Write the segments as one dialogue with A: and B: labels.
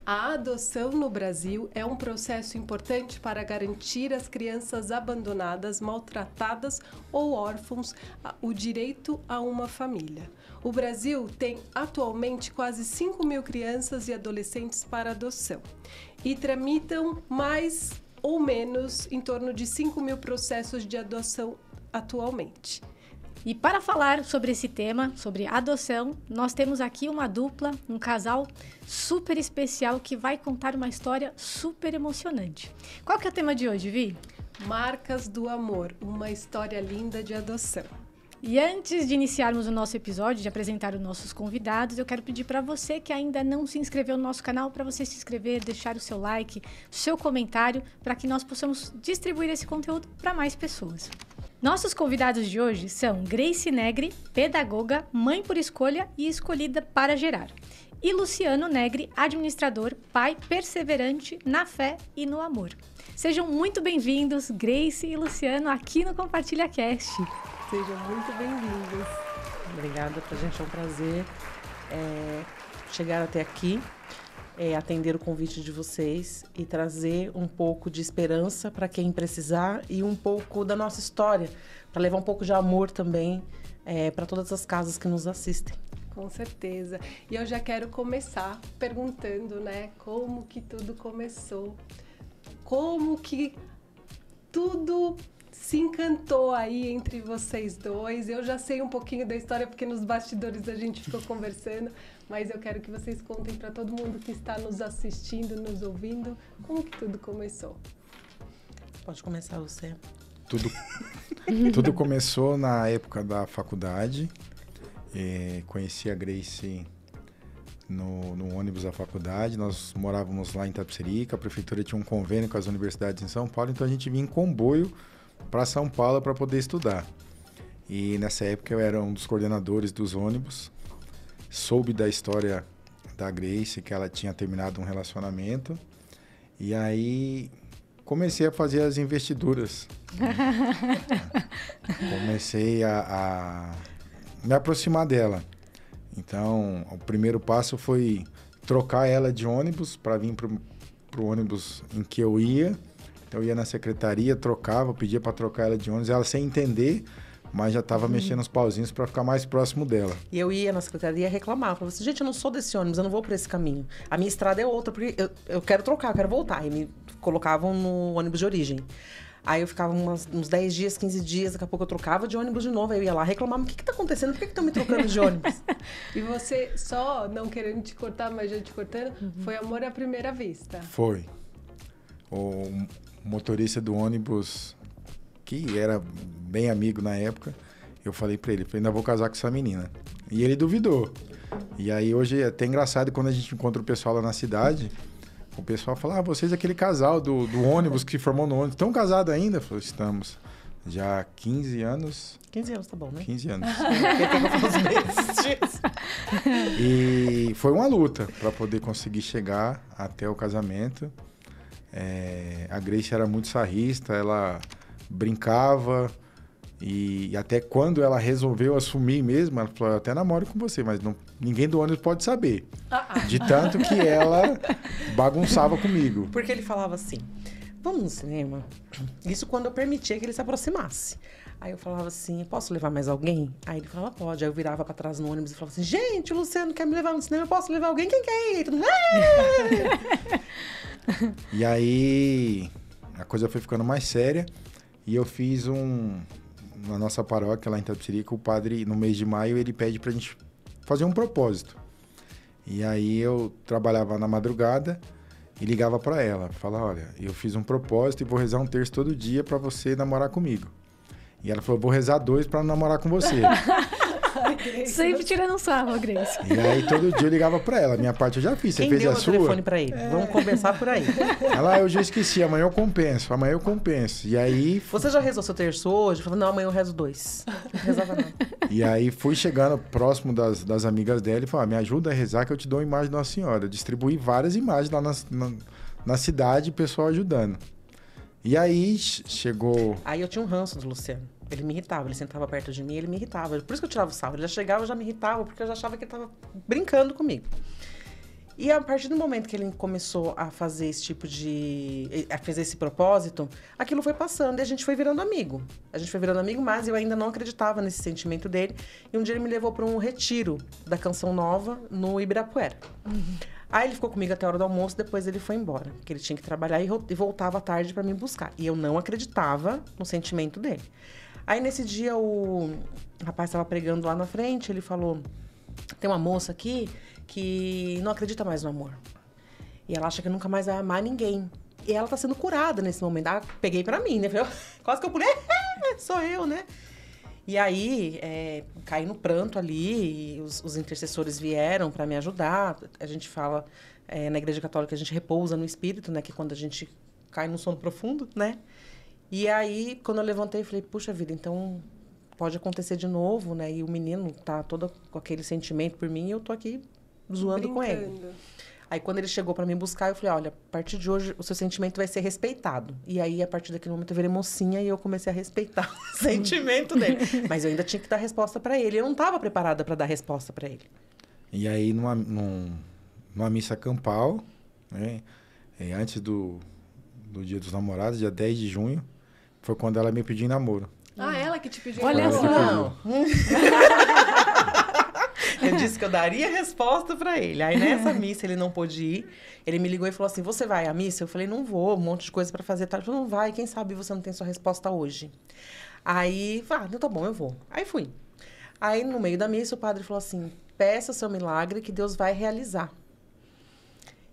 A: A adoção no Brasil é um processo importante para garantir às crianças abandonadas, maltratadas ou órfãos o direito a uma família. O Brasil tem atualmente quase 5.000 crianças e adolescentes para adoção e tramitam mais ou menos em torno de 5.000 processos de adoção atualmente.
B: E para falar sobre esse tema, sobre adoção, nós temos aqui uma dupla, um casal super especial que vai contar uma história super emocionante. Qual que é o tema de hoje, Vi?
A: Marcas do Amor, uma história linda de adoção.
B: E antes de iniciarmos o nosso episódio, de apresentar os nossos convidados, eu quero pedir para você que ainda não se inscreveu no nosso canal, para você se inscrever, deixar o seu like, o seu comentário, para que nós possamos distribuir esse conteúdo para mais pessoas. Nossos convidados de hoje são Grace Negri, pedagoga, mãe por escolha e escolhida para gerar. E Luciano Negri, administrador, pai perseverante na fé e no amor. Sejam muito bem-vindos, Grace e Luciano, aqui no Compartilha Cast.
A: Sejam muito bem-vindos.
C: Obrigada, pra gente é um prazer chegar até aqui, atender o convite de vocês e trazer um pouco de esperança para quem precisar e um pouco da nossa história, para levar um pouco de amor também para todas as casas que nos assistem.
A: Com certeza. E eu já quero começar perguntando, né, como que tudo começou, como que tudo se encantou aí entre vocês dois. Eu já sei um pouquinho da história porque nos bastidores a gente ficou conversando, mas eu quero que vocês contem para todo mundo que está nos assistindo, nos ouvindo, como que tudo começou.
C: Pode começar você.
D: Tudo começou na época da faculdade. Conheci a Grace no ônibus da faculdade. Nós morávamos lá em Itapecerica, a prefeitura tinha um convênio com as universidades em São Paulo, então a gente vinha em comboio para São Paulo para poder estudar. E nessa época eu era um dos coordenadores dos ônibus. Soube da história da Grace, que ela tinha terminado um relacionamento. E aí comecei a fazer as investiduras. Comecei a me aproximar dela. Então, o primeiro passo foi trocar ela de ônibus para vir para o ônibus em que eu ia. Eu ia na secretaria, trocava, pedia para trocar ela de ônibus, ela sem entender, mas já estava mexendo os pauzinhos para ficar mais próximo dela.
C: E eu ia na secretaria e reclamava, falava assim, gente, eu não sou desse ônibus, eu não vou por esse caminho. A minha estrada é outra, porque eu quero trocar, eu quero voltar. E me colocavam no ônibus de origem. Aí eu ficava uns 10 dias, 15 dias, daqui a pouco eu trocava de ônibus de novo. Aí eu ia lá reclamar, mas o que tá acontecendo? Por que estão me trocando de ônibus?
A: E você, só não querendo te cortar, mas já te cortando, foi amor à primeira vista?
D: Foi. O motorista do ônibus, que era bem amigo na época, eu falei pra ele, ainda vou casar com essa menina. E ele duvidou. E aí hoje é até engraçado, quando a gente encontra o pessoal lá na cidade, o pessoal fala, vocês é aquele casal do ônibus que formou no ônibus, estão casados ainda? Eu falei, estamos. Já há 15 anos.
C: 15 anos, tá bom, né?
D: 15 anos.
C: Meses.
D: E foi uma luta para poder conseguir chegar até o casamento. A Grace era muito sarrista, ela brincava e até quando ela resolveu assumir mesmo, ela falou, eu até namoro com você, mas ninguém do ônibus pode saber. De tanto que ela bagunçava comigo.
C: Porque ele falava assim, vamos no cinema? Isso quando eu permitia que ele se aproximasse. Aí eu falava assim, posso levar mais alguém? Aí ele falava, pode. Aí eu virava pra trás no ônibus e falava assim, gente, o Luciano quer me levar no cinema, eu posso levar alguém? Quem quer ir? Todo mundo,
D: E aí a coisa foi ficando mais séria e eu fiz na nossa paróquia lá em Itapecerica, o padre, no mês de maio, ele pede pra gente fazer um propósito. E aí eu trabalhava na madrugada e ligava pra ela, falava, olha, eu fiz um propósito e vou rezar um terço todo dia pra você namorar comigo. E ela falou, vou rezar 2 pra namorar com você.
B: Sempre tirando um sarro, a Grace.
D: E aí todo dia eu ligava pra ela, minha parte eu já fiz, você
C: quem
D: fez
C: deu
D: a
C: meu
D: sua?
C: telefone pra ele? Vamos conversar por aí.
D: Ela, eu já esqueci, amanhã eu compenso. E aí...
C: Você já rezou seu terço hoje? Eu falei, não, amanhã eu rezo 2. Não rezava não.
D: E aí fui chegando próximo das amigas dela e falei, me ajuda a rezar que eu te dou uma imagem de Nossa Senhora. Eu distribuí várias imagens lá na cidade, o pessoal ajudando. E aí chegou...
C: Aí eu tinha um ranço do Luciano. Ele me irritava, ele sentava perto de mim, ele me irritava. Por isso que eu tirava o sarro. Ele já chegava, já me irritava, porque eu já achava que ele tava brincando comigo. E a partir do momento que ele começou a fazer esse tipo de... a fazer esse propósito, aquilo foi passando e a gente foi virando amigo. A gente foi virando amigo, mas eu ainda não acreditava nesse sentimento dele. E um dia ele me levou para um retiro da Canção Nova no Ibirapuera. Aí ele ficou comigo até a hora do almoço, depois ele foi embora. Porque ele tinha que trabalhar e voltava à tarde para me buscar. E eu não acreditava no sentimento dele. Aí nesse dia o rapaz estava pregando lá na frente, ele falou... Tem uma moça aqui que não acredita mais no amor. E ela acha que nunca mais vai amar ninguém. E ela tá sendo curada nesse momento. Ah, peguei pra mim, né? Quase que eu pulei. Sou eu, né? E aí, caí no pranto ali. E os intercessores vieram pra me ajudar. A gente fala, na Igreja Católica, a gente repousa no espírito, né? Que é quando a gente cai no sono profundo, né? E aí, quando eu levantei, eu falei, puxa vida, então... pode acontecer de novo, né? E o menino tá todo com aquele sentimento por mim e eu tô aqui zoando com ele. Aí, quando ele chegou pra me buscar, eu falei, olha, a partir de hoje, o seu sentimento vai ser respeitado. E aí, a partir daquele momento, eu virei mocinha e eu comecei a respeitar o sentimento dele. Mas eu ainda tinha que dar resposta pra ele. Eu não tava preparada pra dar resposta pra ele.
D: E aí, numa missa campal, né? Antes do Dia dos Namorados, dia 10 de junho, foi quando ela me pediu em namoro.
A: Ah, ela que te pediu.
B: Olha só.
C: Não. Eu disse que eu daria resposta pra ele. Aí, nessa missa, ele não pôde ir. Ele me ligou e falou assim, você vai à missa? Eu falei, não vou, um monte de coisa pra fazer. Ele falou, não vai, quem sabe você não tem sua resposta hoje. Aí, tá bom, eu vou. Aí, fui. Aí, no meio da missa, o padre falou assim, peça seu milagre que Deus vai realizar.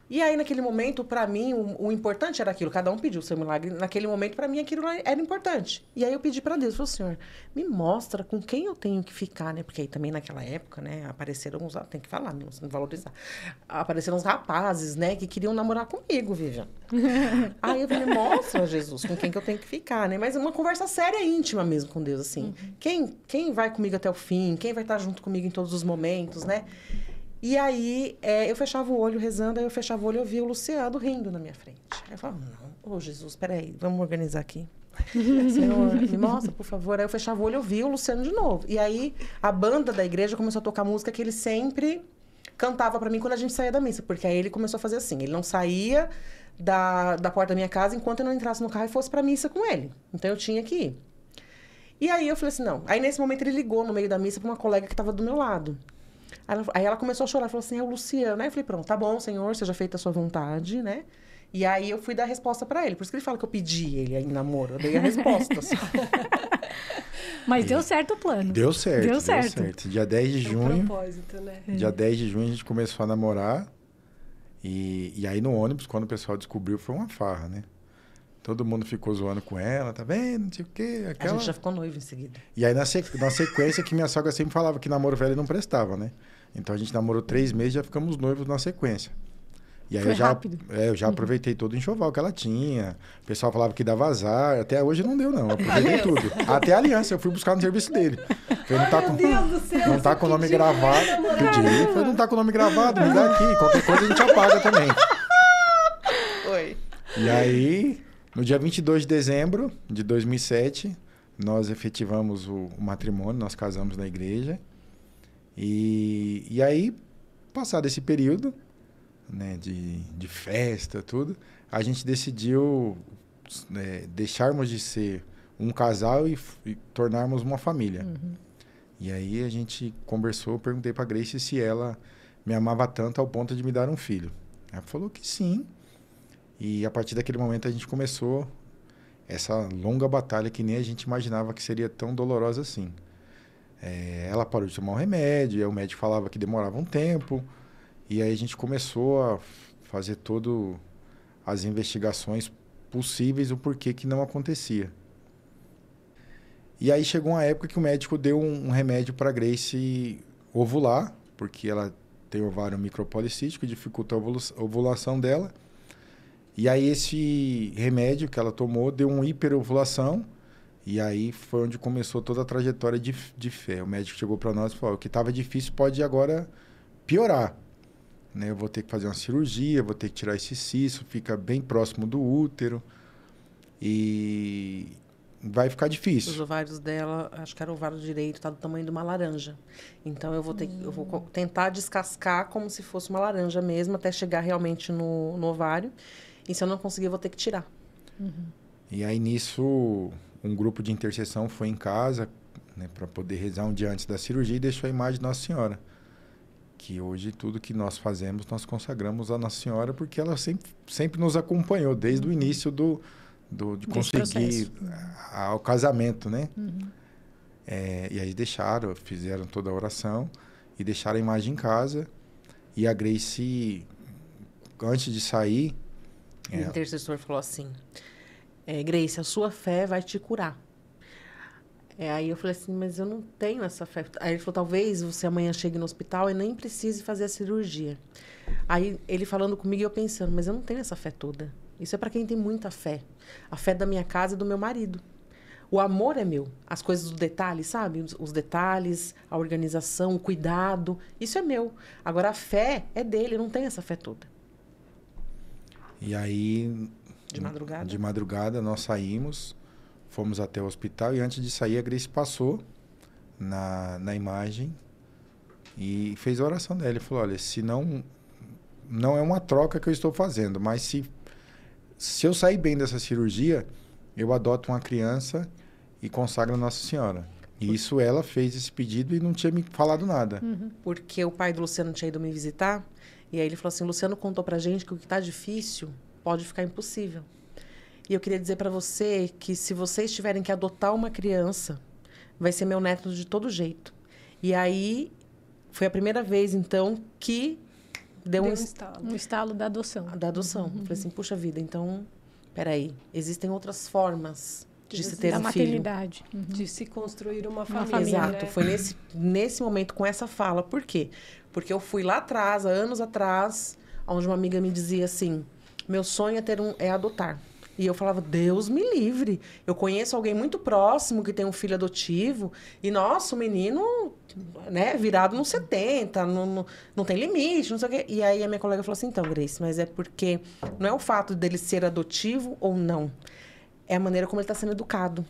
C: E aí, naquele momento, pra mim, o importante era aquilo. Cada um pediu o seu milagre. Naquele momento, pra mim, aquilo era importante. E aí, eu pedi pra Deus. Falei, Senhor, me mostra com quem eu tenho que ficar, né? Porque aí também, naquela época, né? Apareceram uns... Tem que falar, não valorizar. Apareceram uns rapazes, né? Que queriam namorar comigo, Vivian. Aí, eu falei, mostra, Jesus, com quem que eu tenho que ficar, né? Mas uma conversa séria e íntima mesmo com Deus, assim. Quem vai comigo até o fim? Quem vai estar junto comigo em todos os momentos, né? E aí, eu fechava o olho rezando, aí eu fechava o olho e eu via o Luciano rindo na minha frente. Aí eu falava, não, Jesus, peraí, vamos organizar aqui. Senhor, me mostra, por favor. Aí eu fechava o olho e eu via o Luciano de novo. E aí, a banda da igreja começou a tocar música que ele sempre cantava pra mim quando a gente saía da missa. Porque aí ele começou a fazer assim, ele não saía da porta da minha casa enquanto eu não entrasse no carro e fosse pra missa com ele. Então, eu tinha que ir. E aí, eu falei assim, não. Aí, nesse momento, ele ligou no meio da missa pra uma colega que tava do meu lado. Aí ela começou a chorar, falou assim, é o Luciano. Aí eu falei, pronto, tá bom, Senhor, seja feita a sua vontade, né? E aí eu fui dar a resposta pra ele. Por isso que ele fala que eu pedi ele em namoro. Eu dei a resposta. Assim.
B: Mas deu certo o plano.
D: Deu certo.
B: Deu certo.
D: Dia 10 de junho...
A: propósito, né?
D: Dia 10 de junho a gente começou a namorar. E aí no ônibus, quando o pessoal descobriu, foi uma farra, né? Todo mundo ficou zoando com ela, tá vendo? Não sei o quê.
C: A gente já ficou noivo em seguida.
D: E aí, na sequência, que minha sogra sempre falava que namoro velho não prestava, né? Então, a gente namorou 3 meses e já ficamos noivos na sequência. E aí,
B: foi rápido.
D: Eu já aproveitei todo o enxoval que ela tinha. O pessoal falava que dava azar. Até hoje não deu, não. Eu aproveitei tudo. Até a aliança, eu fui buscar no serviço dele. Falei, não tá com o nome gravado. Pedi. Falei, não tá com o nome gravado, me dá aqui. Qualquer coisa a gente apaga também.
C: Oi.
D: E aí... No dia 22 de dezembro de 2007, nós efetivamos o matrimônio, nós casamos na igreja. E aí, passado esse período, né, de festa, tudo, a gente decidiu deixarmos de ser um casal e tornarmos uma família. E aí a gente conversou, perguntei para a Grace se ela me amava tanto ao ponto de me dar um filho. Ela falou que sim. E a partir daquele momento a gente começou essa longa batalha que nem a gente imaginava que seria tão dolorosa assim. Ela parou de tomar um remédio, aí o médico falava que demorava um tempo. E aí a gente começou a fazer todas as investigações possíveis, o porquê que não acontecia. E aí chegou uma época que o médico deu um remédio para a Grace ovular, porque ela tem ovário micropolicístico, dificulta a ovulação dela. E aí esse remédio que ela tomou deu uma hiperovulação, e aí foi onde começou toda a trajetória de fé. O médico chegou para nós e falou, o que estava difícil pode agora piorar. Né? Eu vou ter que fazer uma cirurgia, vou ter que tirar esse cisto, fica bem próximo do útero. E vai ficar
C: Os
D: difícil.
C: ovários dela, acho que era o ovário direito, tá do tamanho de uma laranja. Então, eu vou tentar descascar como se fosse uma laranja mesmo, até chegar realmente no ovário. E se eu não conseguir, eu vou ter que tirar.
D: E aí, nisso, um grupo de intercessão foi em casa, né, para poder rezar um dia antes da cirurgia e deixou a imagem de Nossa Senhora. Que hoje, tudo que nós fazemos, nós consagramos a Nossa Senhora, porque ela sempre nos acompanhou, desde o início de conseguir o casamento, né? E aí fizeram toda a oração e deixaram a imagem em casa. E a Grace, antes de sair...
C: O intercessor falou assim, Grace, a sua fé vai te curar. Aí eu falei assim, mas eu não tenho essa fé. Aí ele falou, talvez você amanhã chegue no hospital e nem precise fazer a cirurgia. Aí ele falando comigo e eu pensando, mas eu não tenho essa fé toda. Isso é para quem tem muita fé. A fé da minha casa e do meu marido. O amor é meu. As coisas do detalhe, sabe? Os detalhes, a organização, o cuidado. Isso é meu. Agora, a fé é dele. Eu não tenho essa fé toda.
D: E aí...
C: De madrugada?
D: De madrugada, nós saímos, fomos até o hospital e antes de sair, a Grace passou na imagem e fez a oração dela. Ele falou, olha, se não é uma troca que eu estou fazendo, mas se eu sair bem dessa cirurgia, eu adoto uma criança e consagro a Nossa Senhora. E isso ela fez esse pedido e não tinha me falado nada.
C: Porque o pai do Luciano tinha ido me visitar e aí ele falou assim, o Luciano contou pra gente que o que tá difícil pode ficar impossível. E eu queria dizer para você que se vocês tiverem que adotar uma criança, vai ser meu neto de todo jeito. E aí, foi a primeira vez, então, que deu
B: um estalo da adoção.
C: Da adoção. Falei assim, puxa vida, então, peraí, existem outras formas de se ter um filho.
B: Da maternidade.
A: De se construir uma família.
C: Exato,
A: né?
C: foi nesse momento, com essa fala. Por quê? Porque eu fui lá atrás, há anos atrás, onde uma amiga me dizia assim, meu sonho é adotar. E eu falava, Deus me livre. Eu conheço alguém muito próximo que tem um filho adotivo. E, nossa, o menino, né, virado nos 70, não tem limite, não sei o quê. E aí a minha colega falou assim, então, Grace, mas é porque não é o fato dele ser adotivo ou não. É a maneira como ele está sendo educado.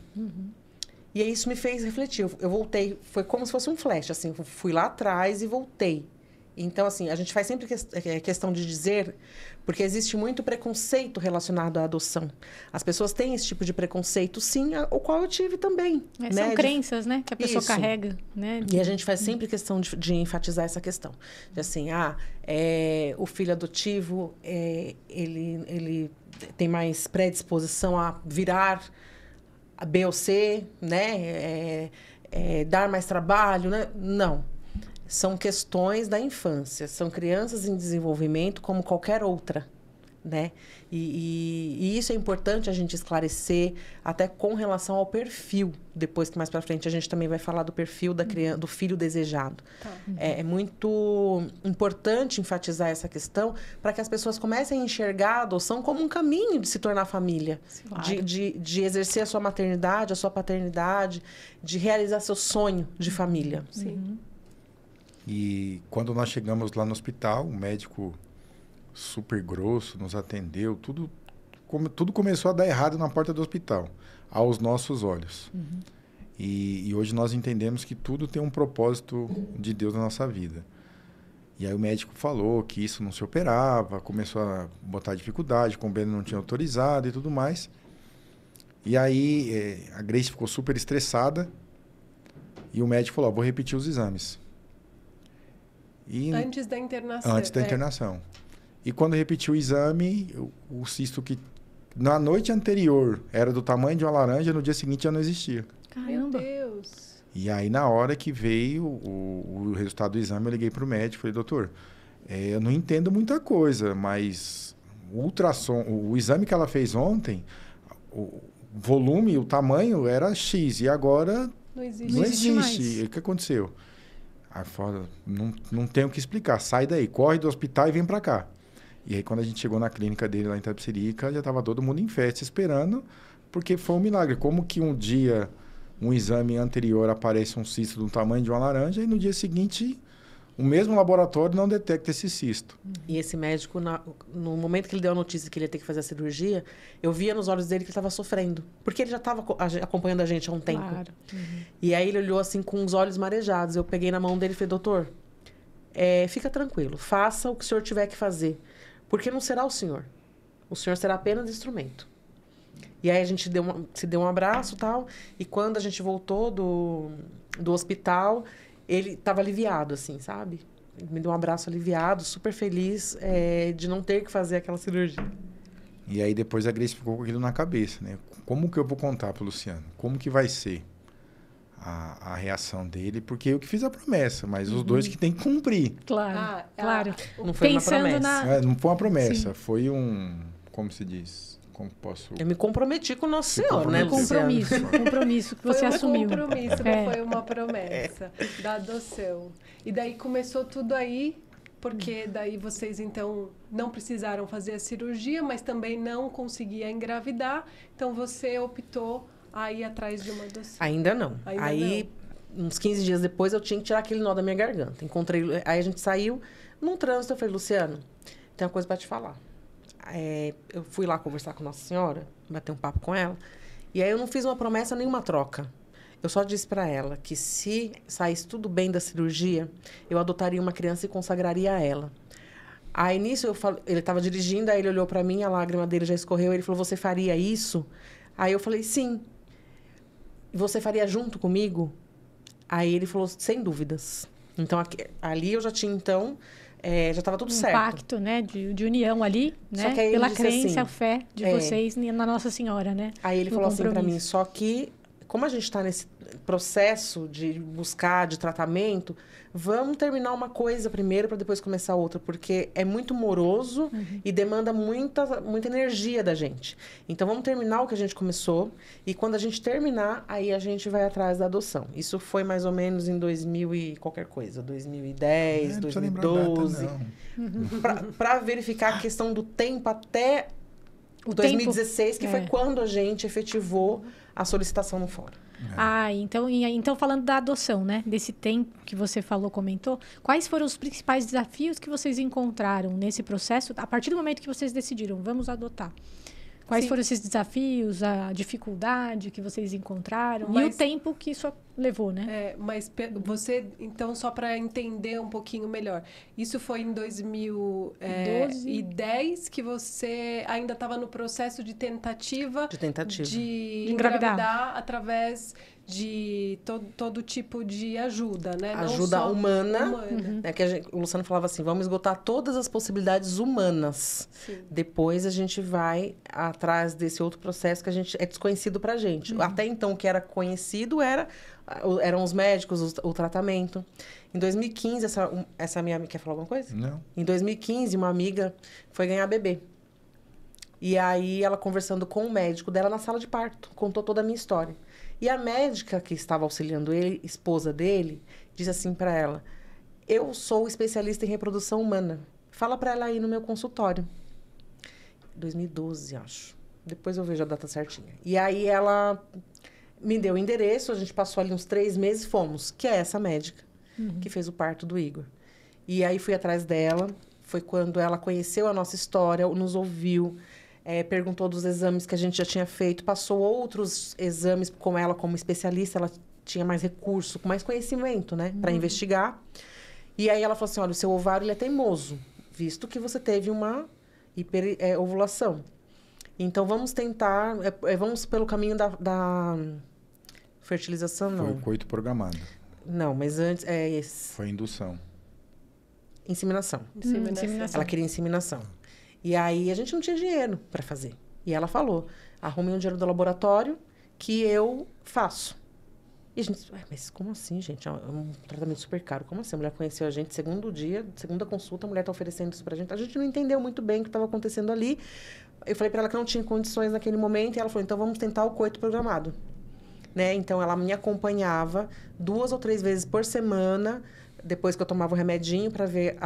C: E aí isso me fez refletir. Eu voltei, foi como se fosse um flash, assim. Fui lá atrás e voltei. Então, assim, a gente faz sempre questão de dizer, porque existe muito preconceito relacionado à adoção. As pessoas têm esse tipo de preconceito, sim, o qual eu tive também.
B: Né? São crenças, né? Que a pessoa carrega, né?
C: E a gente faz sempre questão de enfatizar essa questão. De assim, o filho adotivo, ele tem mais predisposição a virar a B ou C, né? Dar mais trabalho, né? Não. São questões da infância. São crianças em desenvolvimento como qualquer outra, né? E isso é importante a gente esclarecer até com relação ao perfil. Depois que mais para frente a gente também vai falar do perfil da criança, do filho desejado.
A: Tá.
C: É muito importante enfatizar essa questão para que as pessoas comecem a enxergar a adoção como um caminho de se tornar família.
B: Claro.
C: De exercer a sua maternidade, a sua paternidade, de realizar seu sonho de família.
A: Sim.
D: E quando nós chegamos lá no hospital, o médico super grosso nos atendeu, tudo começou a dar errado na porta do hospital, aos nossos olhos. E hoje nós entendemos que tudo tem um propósito de Deus na nossa vida. E aí o médico falou que isso não se operava, começou a botar dificuldade, como ele não tinha autorizado e tudo mais. E aí a Grace ficou super estressada e o médico falou, vou repetir os exames.
A: Antes da internação.
D: Antes da internação. E quando repetiu o exame, o cisto que na noite anterior era do tamanho de uma laranja, no dia seguinte já não existia.
B: Caramba.
A: Meu Deus.
D: E aí, na hora que veio o resultado do exame, eu liguei para o médico e falei, doutor, eu não entendo muita coisa, mas o ultrassom, o exame que ela fez ontem, o volume, o tamanho era X, e agora
A: Não existe.
D: não
B: existe mais.
D: existe. O que aconteceu? Aí fora, não tem o que explicar. Sai daí, corre do hospital e vem para cá. E aí, quando a gente chegou na clínica dele lá em Itapecerica, já estava todo mundo em festa esperando, porque foi um milagre. Como que um dia, um exame anterior, aparece um cisto do tamanho de uma laranja e no dia seguinte, o mesmo laboratório não detecta esse cisto.
C: E esse médico, no momento que ele deu a notícia que ele ia ter que fazer a cirurgia, eu via nos olhos dele que ele estava sofrendo. Porque ele já estava acompanhando a gente há um tempo.
B: Claro.
C: E aí ele olhou assim com os olhos marejados. Eu peguei na mão dele e falei, doutor, fica tranquilo, faça o que o senhor tiver que fazer. Porque não será o senhor. O senhor será apenas instrumento. E aí a gente se deu um abraço e tal. E quando a gente voltou do hospital, ele estava aliviado, assim, sabe? Ele me deu um abraço aliviado, super feliz de não ter que fazer aquela cirurgia.
D: E aí depois a Grace ficou com aquilo na cabeça, né? Como que eu vou contar pro Luciano? Como que vai ser a reação dele? Porque eu que fiz a promessa, mas os dois que tem que cumprir.
B: Claro, claro.
C: Não foi uma
B: Pensando
C: promessa.
D: Não foi uma promessa,
B: Sim.
D: foi um... Como se diz? Como posso...
C: Eu me comprometi com o Nosso
D: Se
C: Senhor, né,
D: comprometeu.
B: Compromisso que você assumiu.
A: Foi um compromisso, não foi uma promessa da adoção. E daí começou tudo aí, porque daí vocês, então, não precisaram fazer a cirurgia, mas também não conseguia engravidar. Então, você optou a ir atrás de uma adoção.
C: Ainda não. Aí, uns 15 dias depois, eu tinha que tirar aquele nó da minha garganta. Aí a gente saiu num trânsito. Eu falei, Luciano, tem uma coisa para te falar. Eu fui lá conversar com Nossa Senhora, bater um papo com ela. E aí eu não fiz uma promessa, nenhuma troca. Eu só disse para ela que se saísse tudo bem da cirurgia, eu adotaria uma criança e consagraria a ela. Aí nisso ele estava dirigindo, aí ele olhou para mim, a lágrima dele já escorreu, ele falou, você faria isso? Aí eu falei, sim. Você faria junto comigo? Aí ele falou, sem dúvidas. Então ali eu já tinha, então... já estava tudo certo.
B: Pacto, né? De união ali, né?
C: Só que aí
B: pela
C: ele disse
B: crença,
C: assim,
B: a fé de vocês na Nossa Senhora, né?
C: Aí ele falou assim para mim, só que, como a gente está nesse processo de buscar, de tratamento, vamos terminar uma coisa primeiro para depois começar outra, porque é muito moroso e demanda muita energia da gente. Então, vamos terminar o que a gente começou e quando a gente terminar, aí a gente vai atrás da adoção. Isso foi mais ou menos em 2000 e qualquer coisa, 2010, 2012. Para verificar a questão do tempo até 2016, que foi quando a gente efetivou a solicitação no fórum.
B: Então falando da adoção, né? Desse tempo que você comentou, quais foram os principais desafios que vocês encontraram nesse processo, a partir do momento que vocês decidiram, vamos adotar? Quais foram esses desafios, a dificuldade que vocês encontraram e o tempo que isso levou, né?
A: Mas você, então, só para entender um pouquinho melhor, isso foi em 2010 que você ainda estava no processo de tentativa de engravidar através de todo tipo de ajuda, né?
C: Ajuda humana. Né? Que o Luciano falava assim, vamos esgotar todas as possibilidades humanas. Sim. Depois a gente vai atrás desse outro processo que é desconhecido pra gente. Até então, o que era conhecido eram os médicos, o tratamento. Em 2015, essa minha amiga... Quer falar alguma coisa?
D: Não.
C: Em 2015, uma amiga foi ganhar bebê. E aí, ela conversando com o médico dela na sala de parto, contou toda a minha história. E a médica que estava auxiliando ele, esposa dele, disse assim para ela, eu sou especialista em reprodução humana. Fala para ela aí no meu consultório. 2012, acho. Depois eu vejo a data certinha. E aí ela me deu o endereço, a gente passou ali uns 3 meses, fomos. Que é essa médica que fez o parto do Igor. E aí fui atrás dela. Foi quando ela conheceu a nossa história, nos ouviu, perguntou dos exames que a gente já tinha feito, passou outros exames com ela como especialista, ela tinha mais recurso, com mais conhecimento, né, para investigar. E aí ela falou assim, olha, o seu ovário ele é teimoso, visto que você teve uma hiperovulação. Então, vamos tentar, vamos pelo caminho da fertilização, não.
D: Foi o coito programado.
C: Não, mas antes,
D: Foi indução.
C: Inseminação.
B: Inseminação.
C: Ela queria inseminação. E aí, a gente não tinha dinheiro para fazer. E ela falou, arrume um dinheiro do laboratório que eu faço. E a gente, mas como assim, gente? É um tratamento super caro. Como assim? A mulher conheceu a gente, segundo dia, segunda consulta, a mulher está oferecendo isso pra gente. A gente não entendeu muito bem o que estava acontecendo ali. Eu falei para ela que não tinha condições naquele momento. E ela falou, então vamos tentar o coito programado. Né? Então, ela me acompanhava 2 ou 3 vezes por semana, depois que eu tomava o remedinho para ver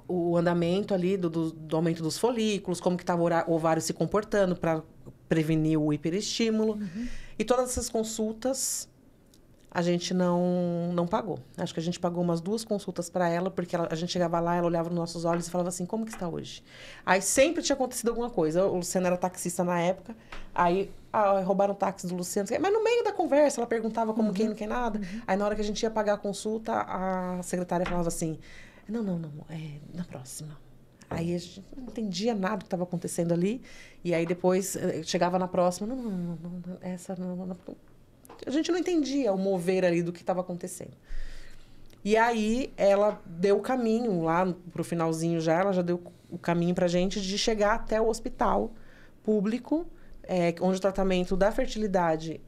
C: o andamento ali do aumento dos folículos, como que estava o ovário se comportando para prevenir o hiperestímulo. E todas essas consultas, a gente não pagou. Acho que a gente pagou umas 2 consultas para ela, porque a gente chegava lá, ela olhava nos nossos olhos e falava assim, como que está hoje? Aí sempre tinha acontecido alguma coisa. O Luciano era taxista na época, aí roubaram o táxi do Luciano. Mas no meio da conversa, ela perguntava como quem não quer nada. Aí na hora que a gente ia pagar a consulta, a secretária falava assim, não, na próxima. Aí a gente não entendia nada do que estava acontecendo ali. E aí depois chegava na próxima, essa não. A gente não entendia o mover ali do que estava acontecendo. E aí ela deu o caminho lá pro finalzinho já, ela já deu o caminho pra gente de chegar até o hospital público, onde o tratamento da fertilidade,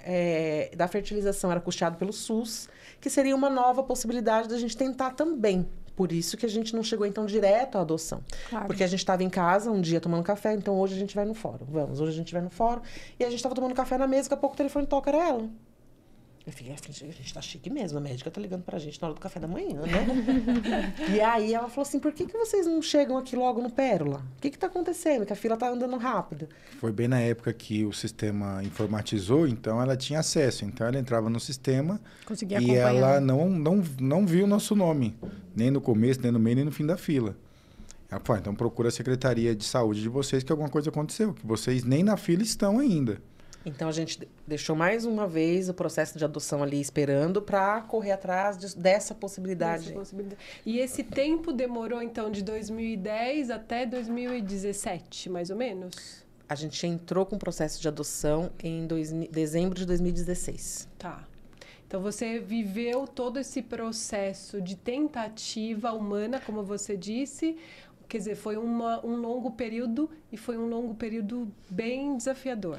C: da fertilização era custeado pelo SUS, que seria uma nova possibilidade da gente tentar também. Por isso que a gente não chegou, então, direto à adoção. Claro. Porque a gente estava em casa um dia tomando café, então hoje a gente vai no fórum. Hoje a gente vai no fórum. E a gente estava tomando café na mesa, daqui a pouco o telefone toca, era ela. Eu fiquei, a gente tá chique mesmo, a médica tá ligando pra gente na hora do café da manhã, né? E aí ela falou assim, por que vocês não chegam aqui logo no Pérola? O que tá acontecendo? Que a fila tá andando rápido.
D: Foi bem na época que o sistema informatizou, então ela tinha acesso. Então ela entrava no sistema e ela não viu o nosso nome, nem no começo, nem no meio, nem no fim da fila. Ela falou, então procura a Secretaria de Saúde de vocês que alguma coisa aconteceu, que vocês nem na fila estão ainda.
C: Então, a gente deixou mais uma vez o processo de adoção ali esperando para correr atrás dessa possibilidade.
A: E esse tempo demorou, então, de 2010 até 2017, mais ou menos?
C: A gente entrou com o processo de adoção em dezembro de 2016.
A: Tá. Então, você viveu todo esse processo de tentativa humana, como você disse. Quer dizer, foi um longo período e foi um longo período bem desafiador.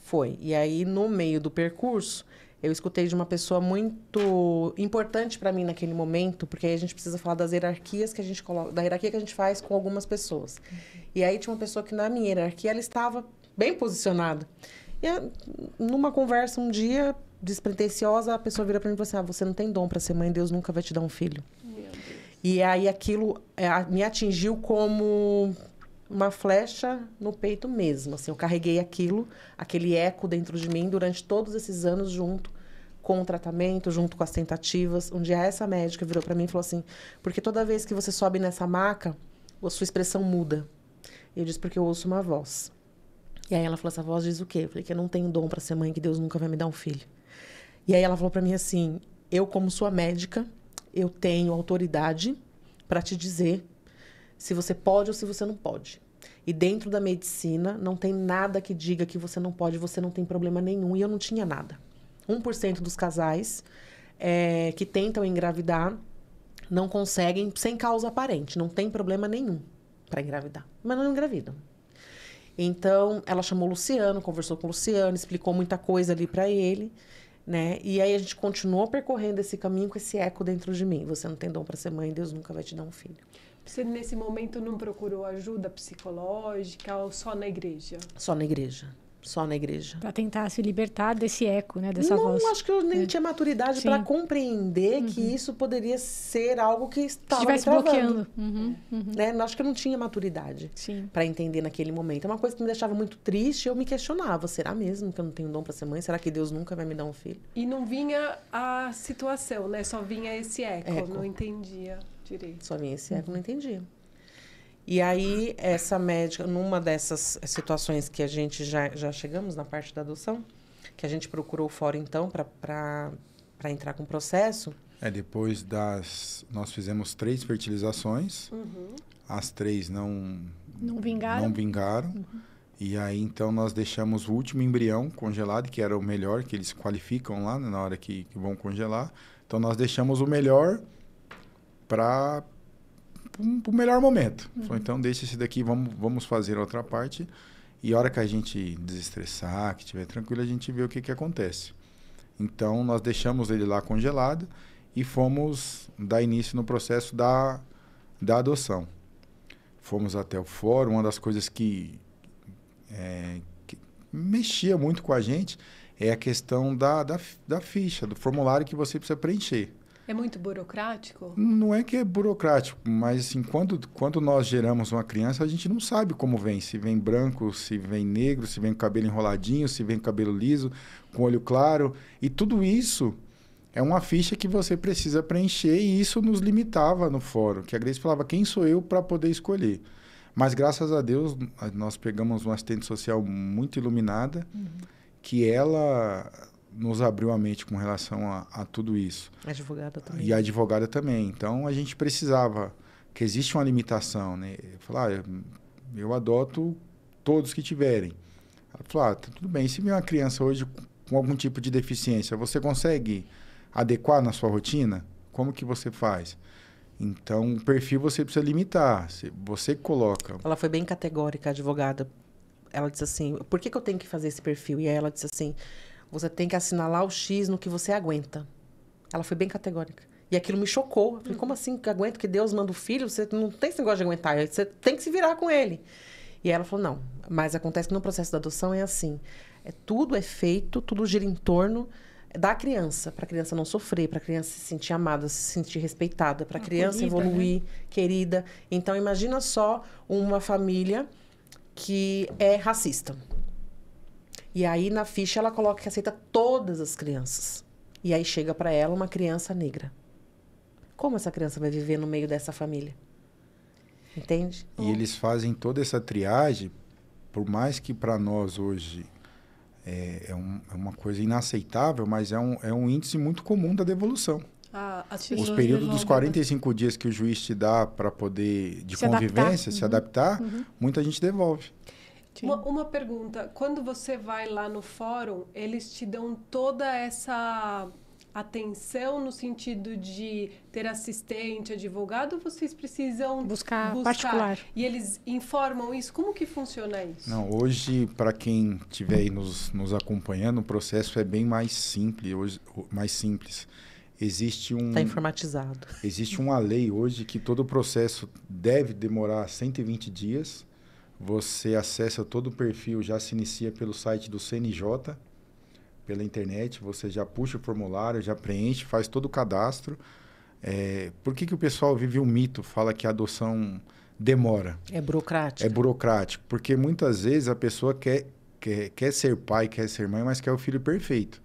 C: Foi. E aí, no meio do percurso, eu escutei de uma pessoa muito importante para mim naquele momento, porque aí a gente precisa falar das hierarquias que a gente coloca, da hierarquia que a gente faz com algumas pessoas. E aí tinha uma pessoa que na minha hierarquia, ela estava bem posicionada. E numa conversa um dia, despretensiosa, a pessoa vira para mim e falou assim, você não tem dom para ser mãe, Deus nunca vai te dar um filho. Meu Deus. E aí aquilo me atingiu como uma flecha no peito mesmo, assim, eu carreguei aquele eco dentro de mim durante todos esses anos junto com o tratamento, junto com as tentativas. Um dia essa médica virou para mim e falou assim, porque toda vez que você sobe nessa maca, a sua expressão muda. E eu disse, porque eu ouço uma voz. E aí ela falou, essa voz diz o quê? Eu falei que eu não tenho dom para ser mãe, que Deus nunca vai me dar um filho. E aí ela falou para mim assim, eu como sua médica, eu tenho autoridade para te dizer se você pode ou se você não pode. E dentro da medicina, não tem nada que diga que você não pode, você não tem problema nenhum. E eu não tinha nada. 1% dos casais que tentam engravidar não conseguem sem causa aparente. Não tem problema nenhum para engravidar. Mas não engravidam. Então, ela chamou o Luciano, conversou com o Luciano, explicou muita coisa ali para ele, né? E aí a gente continuou percorrendo esse caminho com esse eco dentro de mim. Você não tem dom para ser mãe, Deus nunca vai te dar um filho.
A: Você, nesse momento, não procurou ajuda psicológica ou só na igreja?
C: Só na igreja. Só na igreja.
B: Para tentar se libertar desse eco, né? Dessa voz.
C: Não, acho que eu nem tinha maturidade para compreender que isso poderia ser algo que estava me travando.
B: Bloqueando.
C: Né? Acho que eu não tinha maturidade para entender naquele momento. É uma coisa que me deixava muito triste. Eu me questionava, será mesmo que eu não tenho dom para ser mãe? Será que Deus nunca vai me dar um filho?
A: E não vinha a situação, né? Só vinha esse eco. Não entendia direito.
C: Só vinha esse eco, não entendia. E aí, essa médica, numa dessas situações que a gente já chegamos na parte da adoção, que a gente procurou fora, então, para entrar com o processo.
D: Depois nós fizemos 3 fertilizações, as 3 não vingaram. E aí, então, nós deixamos o último embrião congelado, que era o melhor, que eles qualificam lá, né, na hora que vão congelar. Então, nós deixamos o melhor para o melhor momento. Então, deixa esse daqui, vamos fazer a outra parte. E a hora que a gente desestressar, que estiver tranquilo, a gente vê o que acontece. Então, nós deixamos ele lá congelado e fomos dar início no processo da adoção. Fomos até o fórum. Uma das coisas que mexia muito com a gente é a questão da ficha, do formulário que você precisa preencher.
A: É muito burocrático?
D: Não é que é burocrático, mas assim, quando nós geramos uma criança, a gente não sabe como vem. Se vem branco, se vem negro, se vem com cabelo enroladinho, se vem com cabelo liso, com olho claro. E tudo isso É uma ficha que você precisa preencher e isso nos limitava no fórum, que a Grace falava, quem sou eu para poder escolher? Mas, graças a Deus, nós pegamos uma assistente social muito iluminada, que ela nos abriu a mente com relação a tudo isso.
C: A advogada também.
D: E a advogada também. Então, a gente precisava, que existe uma limitação, né? Falar, eu adoto todos que tiverem. Ela falou, tudo bem, se vier uma criança hoje com algum tipo de deficiência, você consegue adequar na sua rotina? Como que você faz? Então, o perfil você precisa limitar. Você coloca...
C: Ela foi bem categórica, a advogada. Ela disse assim, por que eu tenho que fazer esse perfil? E aí ela disse assim, você tem que assinalar o X no que você aguenta. Ela foi bem categórica. E aquilo me chocou. Eu falei, como assim que aguenta? Que Deus manda o filho? Você não tem esse negócio de aguentar. Você tem que se virar com ele. E ela falou, não. Mas acontece que no processo da adoção é assim. Tudo é feito, tudo gira em torno da criança, para a criança não sofrer, para a criança se sentir amada, se sentir respeitada, para a criança evoluir, né? Querida. Então, imagina só uma família que é racista. E aí, na ficha, ela coloca que aceita todas as crianças. E aí, chega para ela uma criança negra. Como essa criança vai viver no meio dessa família? Entende?
D: E eles fazem toda essa triagem, por mais que para nós hoje... É uma coisa inaceitável, mas é um índice muito comum da devolução. Os períodos dos 45 dias que o juiz te dá para poder, de convivência, se adaptar, muita gente devolve.
A: Uma pergunta, quando você vai lá no fórum, eles te dão toda essa atenção no sentido de ter assistente, advogado, ou vocês precisam
B: buscar particular?
A: E eles informam isso? Como que funciona isso?
D: Não, hoje, para quem estiver aí nos acompanhando, o processo é bem mais simples. Está
C: informatizado.
D: Existe uma lei hoje que todo o processo deve demorar 120 dias. Você acessa todo o perfil, já se inicia pelo site do CNJ, pela internet, você já puxa o formulário, já preenche, faz todo o cadastro. Por que o pessoal vive um mito, fala que a adoção demora?
C: É burocrático.
D: É burocrático, porque muitas vezes a pessoa quer ser pai, quer ser mãe, mas quer o filho perfeito.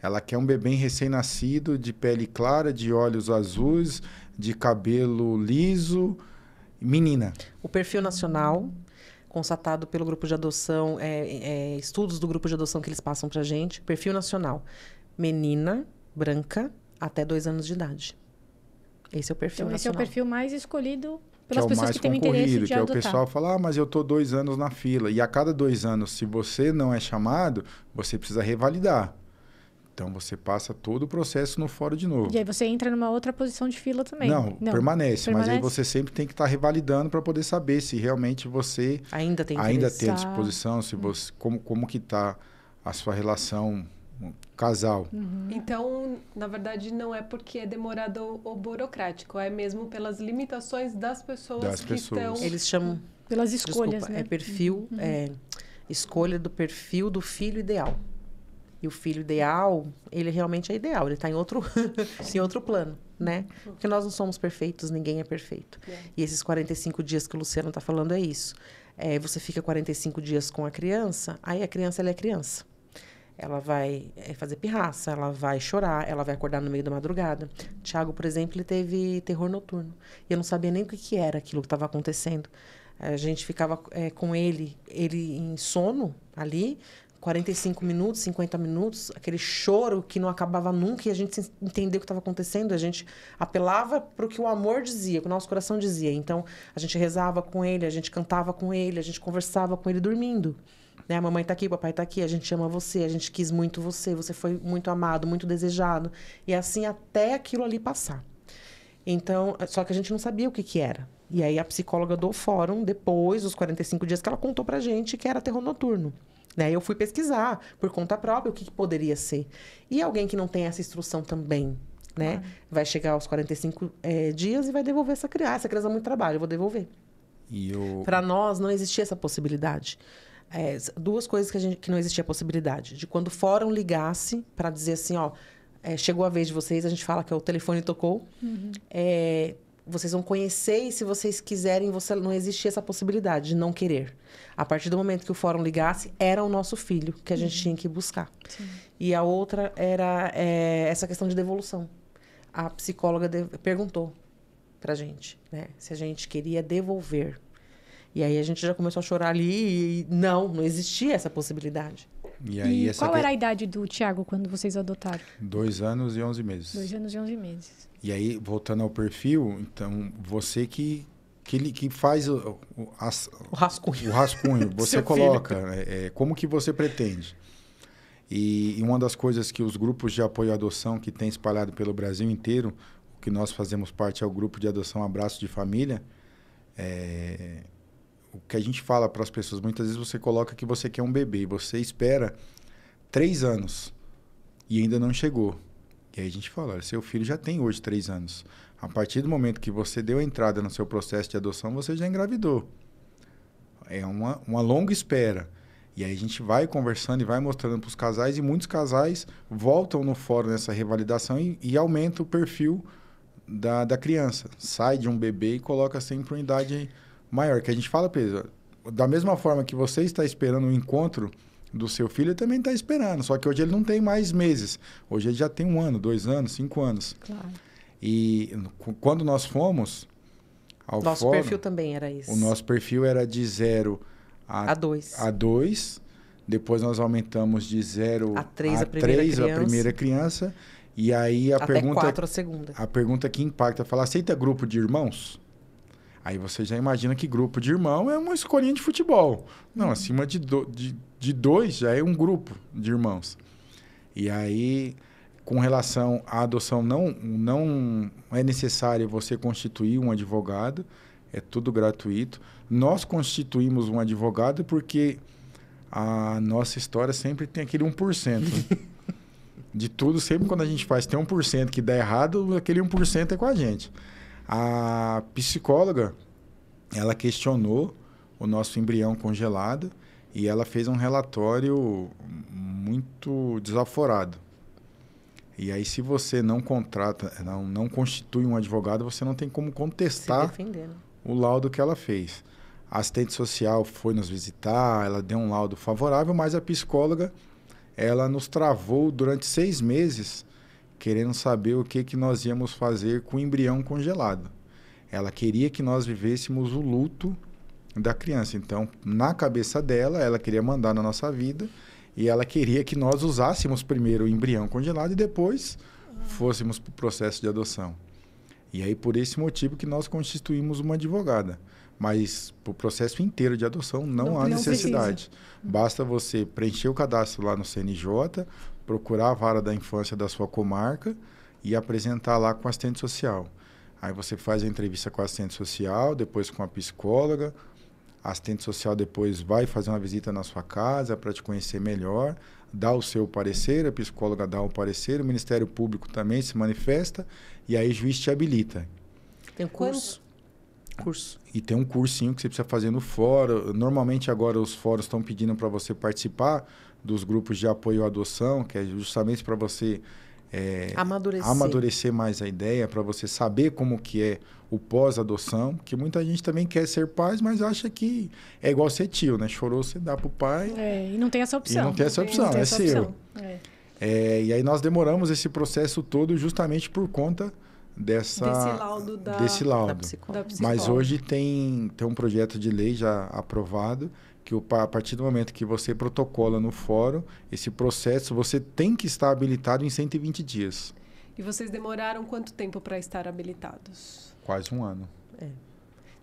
D: Ela quer um bebê recém-nascido, de pele clara, de olhos azuis, de cabelo liso, menina.
C: O perfil nacional... constatado pelo grupo de adoção, estudos do grupo de adoção que eles passam pra gente, perfil nacional, menina, branca, até 2 anos de idade. Esse é o perfil nacional.
B: Esse é o perfil mais escolhido pelas pessoas
D: mais
B: que têm interesse de adotar.
D: Que é o pessoal fala, mas eu tô 2 anos na fila. E a cada 2 anos, se você não é chamado, você precisa revalidar. Então, você passa todo o processo no fórum de novo.
B: E aí você entra numa outra posição de fila também.
D: Não, permanece. Mas aí você sempre tem que estar revalidando para poder saber se realmente você
C: ainda tem
D: à disposição, se você, como que está a sua relação casal.
A: Então, na verdade, não é porque é demorado ou burocrático, é mesmo pelas limitações das pessoas que estão...
C: Eles chamam...
B: Pelas escolhas, né?
C: É perfil, escolha do perfil do filho ideal. E o filho ideal, ele realmente é ideal. Ele está em outro plano, né? Porque nós não somos perfeitos, ninguém é perfeito. E esses 45 dias que o Luciano está falando é isso. Você fica 45 dias com a criança, aí a criança, ela é criança. Ela vai fazer pirraça, ela vai chorar, ela vai acordar no meio da madrugada. Tiago, por exemplo, ele teve terror noturno. E eu não sabia nem o que era aquilo que estava acontecendo. A gente ficava com ele em sono ali... 45 minutos, 50 minutos, aquele choro que não acabava nunca e a gente entendeu o que estava acontecendo. A gente apelava para o que o amor dizia, o que o nosso coração dizia. Então, a gente rezava com ele, a gente cantava com ele, a gente conversava com ele dormindo. Né? A mamãe está aqui, o papai está aqui, a gente ama você, a gente quis muito você, você foi muito amado, muito desejado. E assim até aquilo ali passar. Então, só que a gente não sabia o que era. E aí a psicóloga do fórum, depois dos 45 dias, que ela contou pra gente que era terror noturno. Né? Eu fui pesquisar por conta própria o que poderia ser. E alguém que não tem essa instrução também, né? Vai chegar aos 45 dias e vai devolver essa criança. Essa criança dá muito trabalho, eu vou devolver. Para nós, não existia essa possibilidade. 2 coisas que não existia possibilidade. De quando o fórum ligasse para dizer assim, ó, chegou a vez de vocês, a gente fala que o telefone tocou. vocês vão conhecer e se vocês quiserem, não existia essa possibilidade de não querer. A partir do momento que o fórum ligasse, era o nosso filho que a gente tinha que buscar.
B: Sim.
C: E a outra era essa questão de devolução. A psicóloga perguntou pra gente, né, se a gente queria devolver. E aí a gente já começou a chorar ali e não existia essa possibilidade.
D: E aí,
B: qual era a idade do Thiago quando vocês adotaram?
D: 2 anos e 11 meses.
B: 2 anos e 11 meses.
D: E aí, voltando ao perfil, então, você que faz o
C: rascunho.
D: O rascunho, você coloca como que você pretende. E uma das coisas que os grupos de apoio à adoção que tem espalhado pelo Brasil inteiro, o que nós fazemos parte é o grupo de adoção Abraço de Família, o que a gente fala para as pessoas, muitas vezes você coloca que você quer um bebê e você espera 3 anos e ainda não chegou. E aí a gente fala, olha, seu filho já tem hoje 3 anos. A partir do momento que você deu a entrada no seu processo de adoção, você já engravidou. É uma longa espera. E aí a gente vai conversando e vai mostrando para os casais e muitos casais voltam no fórum nessa revalidação e aumenta o perfil da criança. Sai de um bebê e coloca sempre uma idade maior. Que a gente fala para eles, da mesma forma que você está esperando o encontro do seu filho, ele também está esperando. Só que hoje ele não tem mais meses. Hoje ele já tem 1 ano, 2 anos, 5 anos.
B: Claro.
D: E quando nós fomos ao
C: Nosso
D: fórum,
C: perfil também era isso.
D: o nosso perfil era de 0
C: a 2.
D: A 2. Depois nós aumentamos de 0
C: a 3
D: a 3 a primeira criança. E aí
C: até 4 a segunda.
D: A pergunta que impacta, fala, aceita grupo de irmãos? Aí você já imagina que grupo de irmão é uma escolinha de futebol. Não, acima de 2 já é um grupo de irmãos. E aí, com relação à adoção, não é necessário você constituir um advogado, é tudo gratuito. Nós constituímos um advogado porque a nossa história sempre tem aquele 1%. De tudo, sempre quando a gente faz, tem 1% que dá errado, aquele 1% é com a gente. A psicóloga, ela questionou o nosso embrião congelado e ela fez um relatório muito desaforado. E aí, se você não contrata, não constitui um advogado, você não tem como contestar o laudo que ela fez. A assistente social foi nos visitar, ela deu um laudo favorável, mas a psicóloga, ela nos travou durante 6 meses querendo saber o que nós íamos fazer com o embrião congelado. Ela queria que nós vivêssemos o luto da criança. Então, na cabeça dela, ela queria mandar na nossa vida e ela queria que nós usássemos primeiro o embrião congelado e depois fôssemos para o processo de adoção. E aí, por esse motivo que nós constituímos uma advogada. Mas para o processo inteiro de adoção não há necessidade. Basta você preencher o cadastro lá no CNJ, procurar a vara da infância da sua comarca e apresentar lá com o assistente social. Aí você faz a entrevista com a assistente social, depois com a psicóloga. A assistente social depois vai fazer uma visita na sua casa para te conhecer melhor, dá o seu parecer, a psicóloga dá o parecer, o Ministério Público também se manifesta e aí o juiz te habilita.
C: Tem um curso?
D: E tem um cursinho que você precisa fazer no fórum. Normalmente agora os fóruns estão pedindo para você participar dos grupos de apoio à adoção, que é justamente para você amadurecer mais a ideia, para você saber como que é o pós-adoção, que muita gente também quer ser pais, mas acha que é igual ser tio, né? Chorou, você dá pro pai.
B: E não tem essa opção.
D: E não tem essa opção, é seu. E aí nós demoramos esse processo todo justamente por conta desse laudo da psicóloga. Mas hoje tem um projeto de lei já aprovado que a partir do momento que você protocola no fórum, esse processo você tem que estar habilitado em 120 dias.
A: E vocês demoraram quanto tempo para estar habilitados?
D: Quase 1 ano.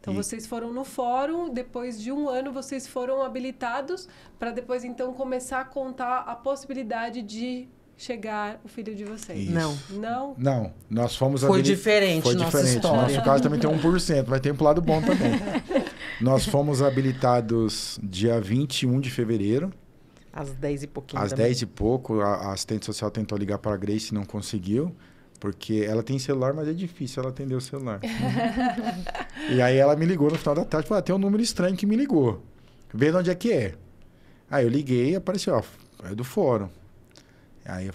A: Então, vocês foram no fórum, depois de 1 ano vocês foram habilitados para depois, então, começar a contar a possibilidade de chegar o filho de vocês.
D: Isso.
A: Não?
D: Nós fomos
C: Foi diferente nossa história.
D: No nosso caso também tem 1%, mas tem um lado bom também. Nós fomos habilitados dia 21 de fevereiro.
C: Às 10 e pouquinho
D: Às 10 e pouco, a assistente social tentou ligar para a Grace e não conseguiu, porque ela tem celular, mas é difícil ela atender o celular. E aí ela me ligou no final da tarde e falou, tem um número estranho que me ligou. Vê de onde é que é. Aí eu liguei e apareceu, é do fórum. Aí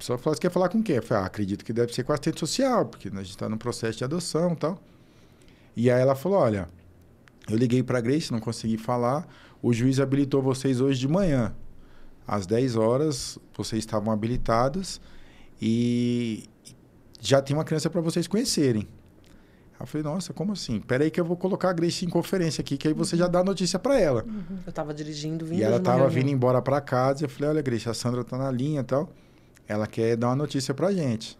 D: pessoa falou, você quer falar com quem? Eu falei, acredito que deve ser com a assistente social, porque a gente está no processo de adoção e tal. E aí ela falou, olha, eu liguei para a Grace, não consegui falar, o juiz habilitou vocês hoje de manhã. Às 10 horas, vocês estavam habilitados e já tem uma criança para vocês conhecerem. Eu falei, nossa, como assim? Peraí que eu vou colocar a Grace em conferência aqui, que aí você já dá a notícia para ela.
C: Eu estava dirigindo, vindo
D: E ela
C: de uma
D: estava
C: reunião.
D: vindo embora para casa. Eu falei, olha, Grace, a Sandra está na linha e tal. Ela quer dar uma notícia para a gente.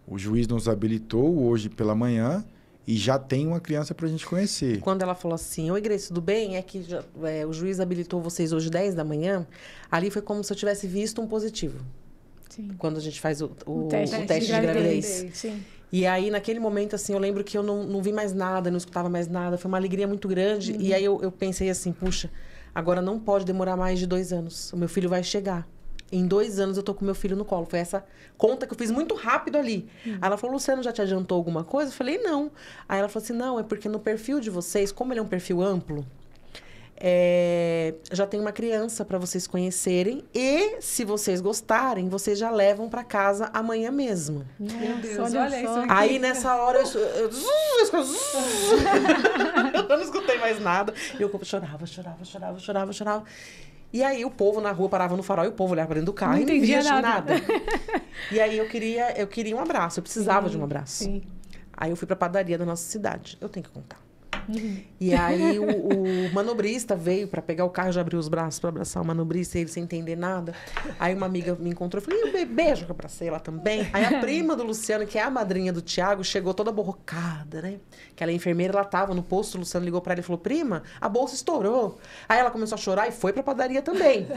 D: O juiz nos habilitou hoje pela manhã e já tem uma criança para a gente conhecer.
C: Quando ela falou assim, oi, Grace, tudo bem? É que o juiz habilitou vocês hoje 10 da manhã. Ali foi como se eu tivesse visto um positivo.
B: Sim.
C: Quando a gente faz o
B: teste
C: de gravidez.
B: Sim.
C: E aí, naquele momento, assim, eu lembro que eu não vi mais nada, não escutava mais nada. Foi uma alegria muito grande. E aí eu pensei assim, puxa, agora não pode demorar mais de 2 anos. O meu filho vai chegar. Em 2 anos eu tô com meu filho no colo. Foi essa conta que eu fiz muito rápido ali. Aí ela falou, Luciano, já te adiantou alguma coisa? Eu falei, não. Aí ela falou assim, não, é porque no perfil de vocês, como ele é um perfil amplo, já tem uma criança para vocês conhecerem. E, se vocês gostarem, vocês já levam para casa amanhã mesmo.
A: Meu Deus,
B: olha
A: olha
B: só.
A: isso aqui.
C: Aí, nessa hora, eu não escutei mais nada. E eu chorava. E aí, o povo na rua parava no farol e o povo olhava pra dentro do carro
B: Não
C: e não via
B: entendia
C: nada. E aí, eu queria um abraço. Eu precisava de um abraço.
B: Sim.
C: Aí, eu fui pra padaria da nossa cidade. Eu tenho que contar. E aí, o manobrista veio pra pegar o carro, já abriu os braços pra abraçar o manobrista, e ele sem entender nada. Aí, uma amiga me encontrou, eu falei, e o bebê? Já que eu abracei ela também. Aí, a prima do Luciano, que é a madrinha do Thiago, chegou toda borrocada, né? Que ela é enfermeira, ela tava no posto, o Luciano ligou pra ela e falou, prima, a bolsa estourou. Aí, ela começou a chorar e foi pra padaria também.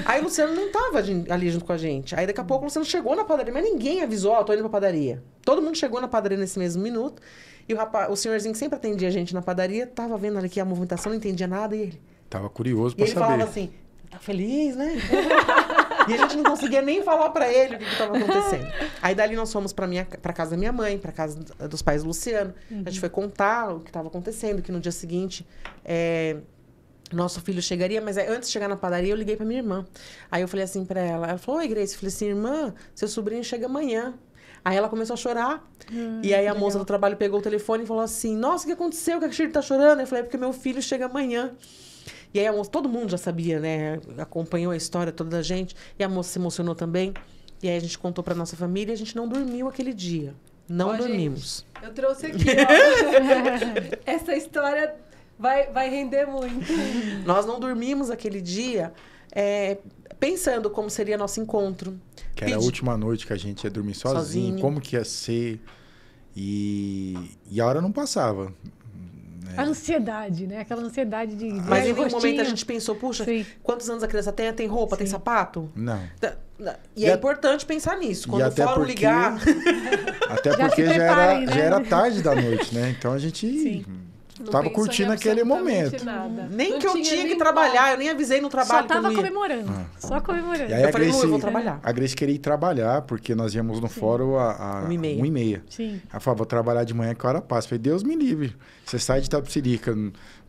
C: Aí, o Luciano não tava ali junto com a gente. Aí, daqui a pouco, o Luciano chegou na padaria, mas ninguém avisou, ó, tô indo pra padaria. Todo mundo chegou na padaria nesse mesmo minuto. E o senhorzinho que sempre atendia a gente na padaria, tava vendo ali que a movimentação, não entendia nada, e ele...
D: Tava curioso
C: E
D: para
C: ele
D: saber.
C: falava assim, tá feliz, né? E a gente não conseguia nem falar pra ele o que estava acontecendo. Aí dali nós fomos pra casa da minha mãe, pra casa dos pais do Luciano. A gente foi contar o que estava acontecendo, que no dia seguinte... nosso filho chegaria, mas antes de chegar na padaria, eu liguei pra minha irmã. Aí eu falei assim pra ela, ela falou, oi, Grace. Eu falei assim, irmã, seu sobrinho chega amanhã. Aí ela começou a chorar. E aí a moça do trabalho pegou o telefone e falou assim, nossa, o que aconteceu? Que a Shirley tá chorando? Eu falei, é porque meu filho chega amanhã. E aí a moça, todo mundo já sabia, né? Acompanhou a história toda da gente. E a moça se emocionou também. E aí a gente contou pra nossa família e a gente não dormiu aquele dia. Não dormimos.
A: Gente, eu trouxe aqui, ó. Essa história vai render muito.
C: Nós não dormimos aquele dia pensando como seria nosso encontro.
D: Que era a última noite que a gente ia dormir sozinho. Como que ia ser. E a hora não passava. Né?
B: A ansiedade, né? Aquela ansiedade de...
C: Mas em nenhum momento a gente pensou, puxa,
B: Sim.
C: quantos anos a criança tem? Tem roupa, tem sapato?
D: Não.
C: E é importante pensar nisso. Quando o fórum
D: porque,
C: ligar...
D: Até
B: Já
D: porque
B: se preparem, né?
D: já era tarde da noite, né? Então a gente tava
A: pensou
D: curtindo
A: em
D: aquele
A: absolutamente
D: momento.
A: Nada.
C: Nem
A: Não
C: que eu tinha que
A: nem
C: trabalhar, eu nem avisei no trabalho.
B: Só tava
C: que eu não ia.
B: comemorando. Só comemorando.
D: E aí
C: Eu
D: a
C: falei,
D: Grace,
C: eu vou trabalhar.
D: a Grace queria ir trabalhar, porque nós íamos no fórum a 1h30.
B: Sim.
D: Ela falou, vou trabalhar de manhã que a hora passa. Eu falei, Deus me livre. Você sai de Itapecerica,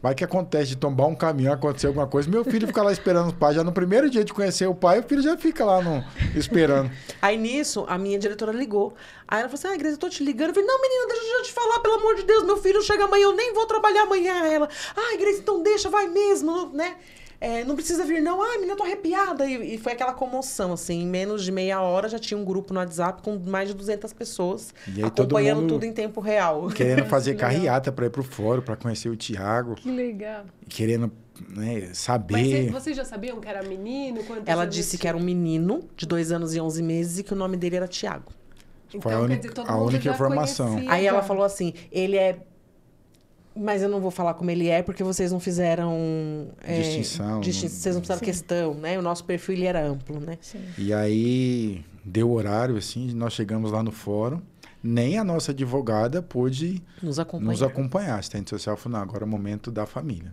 D: vai que acontece de tombar um caminhão, acontecer alguma coisa. Meu filho fica lá esperando o pai. Já no primeiro dia de conhecer o pai, o filho já fica lá esperando.
C: Aí nisso, a minha diretora ligou. Aí ela falou assim, Grace, eu tô te ligando. Eu falei, não, menina, deixa eu te falar, pelo amor de Deus, meu filho chega amanhã, eu nem vou trabalhar amanhã. Ela, Grace, então deixa, vai mesmo, né? Não precisa vir, não. Menina, eu tô arrepiada. E foi aquela comoção, assim. Em menos de meia hora, já tinha um grupo no WhatsApp com mais de 200 pessoas
D: E aí,
C: acompanhando
D: todo mundo
C: tudo em tempo real.
D: querendo fazer carreata para ir pro fórum, para conhecer o Thiago.
B: Que legal.
D: Querendo saber.
A: Mas vocês já sabiam que era menino? Quantos
C: Ela
A: anos
C: disse que
A: tinha?
C: era um menino de 2 anos e 11 meses e que o nome dele era Thiago.
D: Foi a
A: quer
D: única-
A: dizer, todo
D: a
A: mundo
D: única
A: já
D: informação.
A: conhecia
C: Aí
A: já.
C: ela falou assim, ele é... Mas eu não vou falar como ele é, porque vocês não fizeram...
D: Distinção.
C: Vocês não fizeram questão, né? O nosso perfil, ele era amplo, né?
B: Sim.
D: E aí, deu horário, assim, nós chegamos lá no fórum. Nem a nossa advogada pôde
C: Nos acompanhar.
D: nos acompanhar. A assistente social falou, não, agora é o momento da família.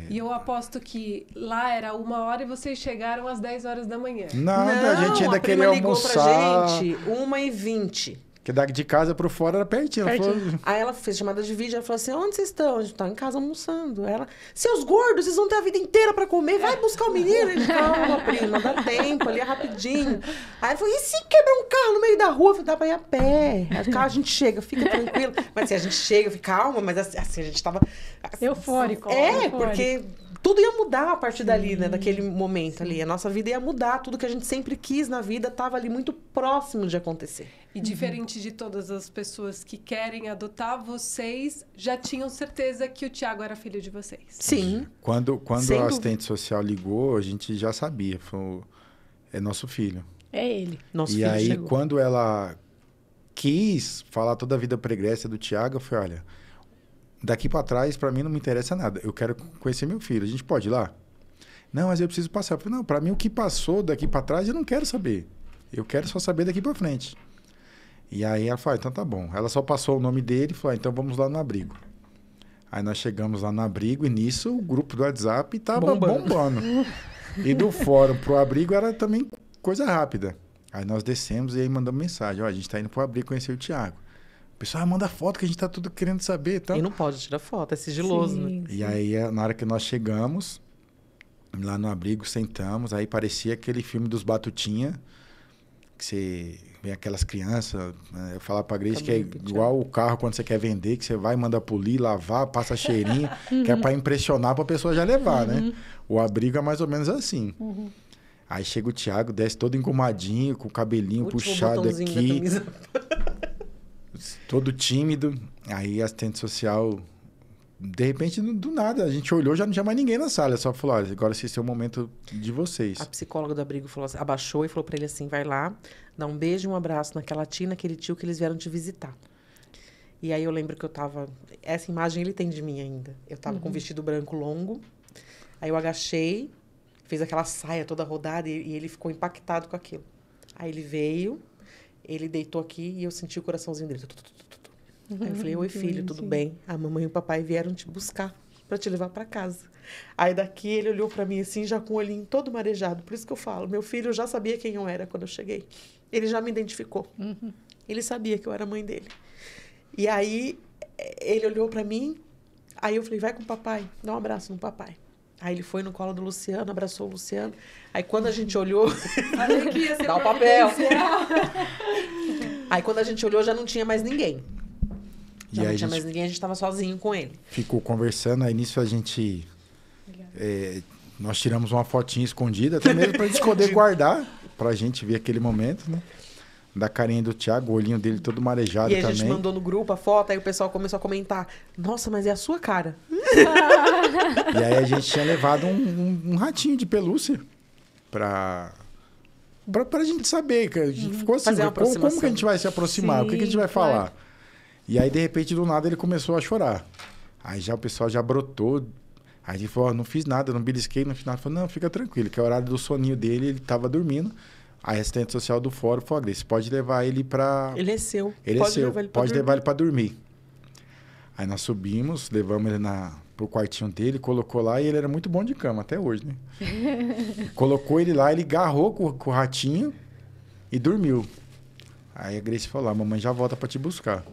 A: E eu aposto que lá era 1h e vocês chegaram às 10 horas da manhã.
D: Nada, a gente ainda
C: a prima
D: queria
C: ligou
D: almoçar.
C: pra gente 1h20.
D: Porque daqui de casa pro fora era pertinho. Ela falou,
C: Aí ela fez chamada de vídeo, ela falou assim, onde vocês estão? A gente tá em casa almoçando. Ela, seus gordos, vocês vão ter a vida inteira pra comer, vai buscar o menino. Ele, calma, prima, dá tempo, ali é rapidinho. Aí ela falou, e se quebrar um carro no meio da rua? Eu falei, dá pra ir a pé. Aí, a gente chega, fica tranquilo. Mas assim, a gente chega, fica calma, mas assim, a gente tava...
B: Eufórico.
C: Porque tudo ia mudar a partir dali, né? Daquele momento ali. A nossa vida ia mudar. Tudo que a gente sempre quis na vida estava ali muito próximo de acontecer.
A: E diferente de todas as pessoas que querem adotar, vocês já tinham certeza que o Thiago era filho de vocês.
C: Sim.
D: Quando
C: Sem
D: a
C: dúvida.
D: assistente social ligou, a gente já sabia. Falou, é nosso filho.
B: É ele.
C: Nosso
D: E
C: filho
D: aí,
C: chegou.
D: quando ela quis falar toda a vida pregressa do Thiago, eu falei, olha, daqui pra trás, pra mim não me interessa nada. Eu quero conhecer meu filho. A gente pode ir lá? Não, mas eu preciso passar. Eu falei, não, pra mim o que passou daqui pra trás eu não quero saber. Eu quero só saber daqui pra frente. E aí ela falou, então tá bom. Ela só passou o nome dele e falou, então vamos lá no abrigo. Aí nós chegamos lá no abrigo e nisso o grupo do WhatsApp tava bombando. E do fórum pro abrigo era também coisa rápida. Aí nós descemos e aí mandamos mensagem, ó, a gente tá indo pro abrigo conhecer o Thiago. O pessoal, manda foto que a gente tá tudo querendo saber, tá?
C: E não pode tirar foto, é sigiloso, né?
D: E aí, na hora que nós chegamos, lá no abrigo, sentamos, aí parecia aquele filme dos Batutinha, que você vê aquelas crianças, né? Eu falava pra Grace que é igual o carro quando você quer vender, que você vai, manda polir, lavar, passa cheirinho, que é pra impressionar pra pessoa já levar, né? O abrigo é mais ou menos assim. Aí chega o Thiago, desce todo engomadinho, com o cabelinho
C: Último
D: puxado
C: botãozinho da
D: aqui,
C: camisa.
D: todo tímido. Aí a assistente social, de repente, do nada, a gente olhou, já não tinha mais ninguém na sala. Só falou, olha, agora esse é o momento de vocês.
C: A psicóloga do abrigo falou assim, abaixou e falou pra ele assim, vai lá, dá um beijo e um abraço naquela tia, naquele tio que eles vieram te visitar. E aí eu lembro que eu tava... Essa imagem ele tem de mim ainda. Eu tava com um vestido branco longo, aí eu agachei, fez aquela saia toda rodada e ele ficou impactado com aquilo. Aí ele veio, ele deitou aqui e eu senti o coraçãozinho dele. Aí eu falei, oi filho, tudo bem? A mamãe e o papai vieram te buscar pra te levar pra casa. Aí daqui ele olhou pra mim assim, já com o olhinho todo marejado. Por isso que eu falo, meu filho já sabia quem eu era quando eu cheguei. Ele já me identificou. Ele sabia que eu era a mãe dele. E aí ele olhou pra mim, aí eu falei, vai com o papai, dá um abraço no papai. Aí ele foi no colo do Luciano, abraçou o Luciano. Aí quando a gente olhou... dá o papel. Aí quando a gente olhou, já não tinha mais ninguém. Já não tinha mais ninguém, a gente tava sozinho com ele.
D: Ficou conversando, aí nisso a gente... nós tiramos uma fotinha escondida, até mesmo pra gente poder guardar, pra gente ver aquele momento, né? Da carinha do Thiago, o olhinho dele todo marejado também.
C: E a gente mandou no grupo a foto, aí o pessoal começou a comentar, nossa, mas é a sua cara.
D: E aí a gente tinha levado um ratinho de pelúcia pra gente saber, que a gente ficou assim, como que a gente vai se aproximar?
B: Sim,
D: o que a gente vai falar? E aí, de repente, do nada, ele começou a chorar. Aí já o pessoal já brotou. Aí ele falou, não fiz nada, não belisquei, não fiz nada. Eu falei, não, fica tranquilo, que é o horário do soninho dele, ele tava dormindo. A assistente social do fórum falou, Grace, pode levar ele pra...
C: Ele é seu.
D: Ele
C: pode
D: é seu,
C: levar ele pra
D: pode
C: dormir.
D: levar ele pra dormir. Aí nós subimos, levamos ele pro quartinho dele, colocou lá, e ele era muito bom de cama, até hoje, né? Colocou ele lá, ele agarrou com o ratinho e dormiu. Aí a Grace falou, a mamãe já volta pra te buscar.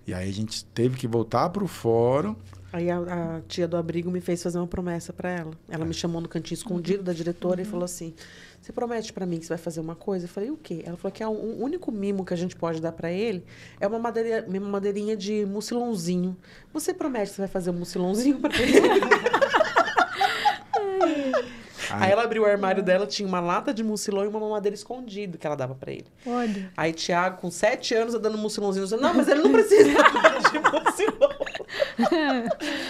D: E aí a gente teve que voltar pro fórum.
C: Aí a tia do abrigo me fez fazer uma promessa pra ela. Ela me chamou no cantinho escondido da diretora e falou assim, você promete pra mim que você vai fazer uma coisa? Eu falei, o quê? Ela falou que o único mimo que a gente pode dar pra ele é uma madeirinha de mucilãozinho. Você promete que você vai fazer um mucilãozinho pra ele? Aí ela abriu o armário dela, tinha uma lata de mucilão e uma mamadeira escondido que ela dava pra ele.
B: Olha.
C: Aí Thiago, com 7 anos, dando mucilãozinho. Não, mas ele não precisa de mucilão.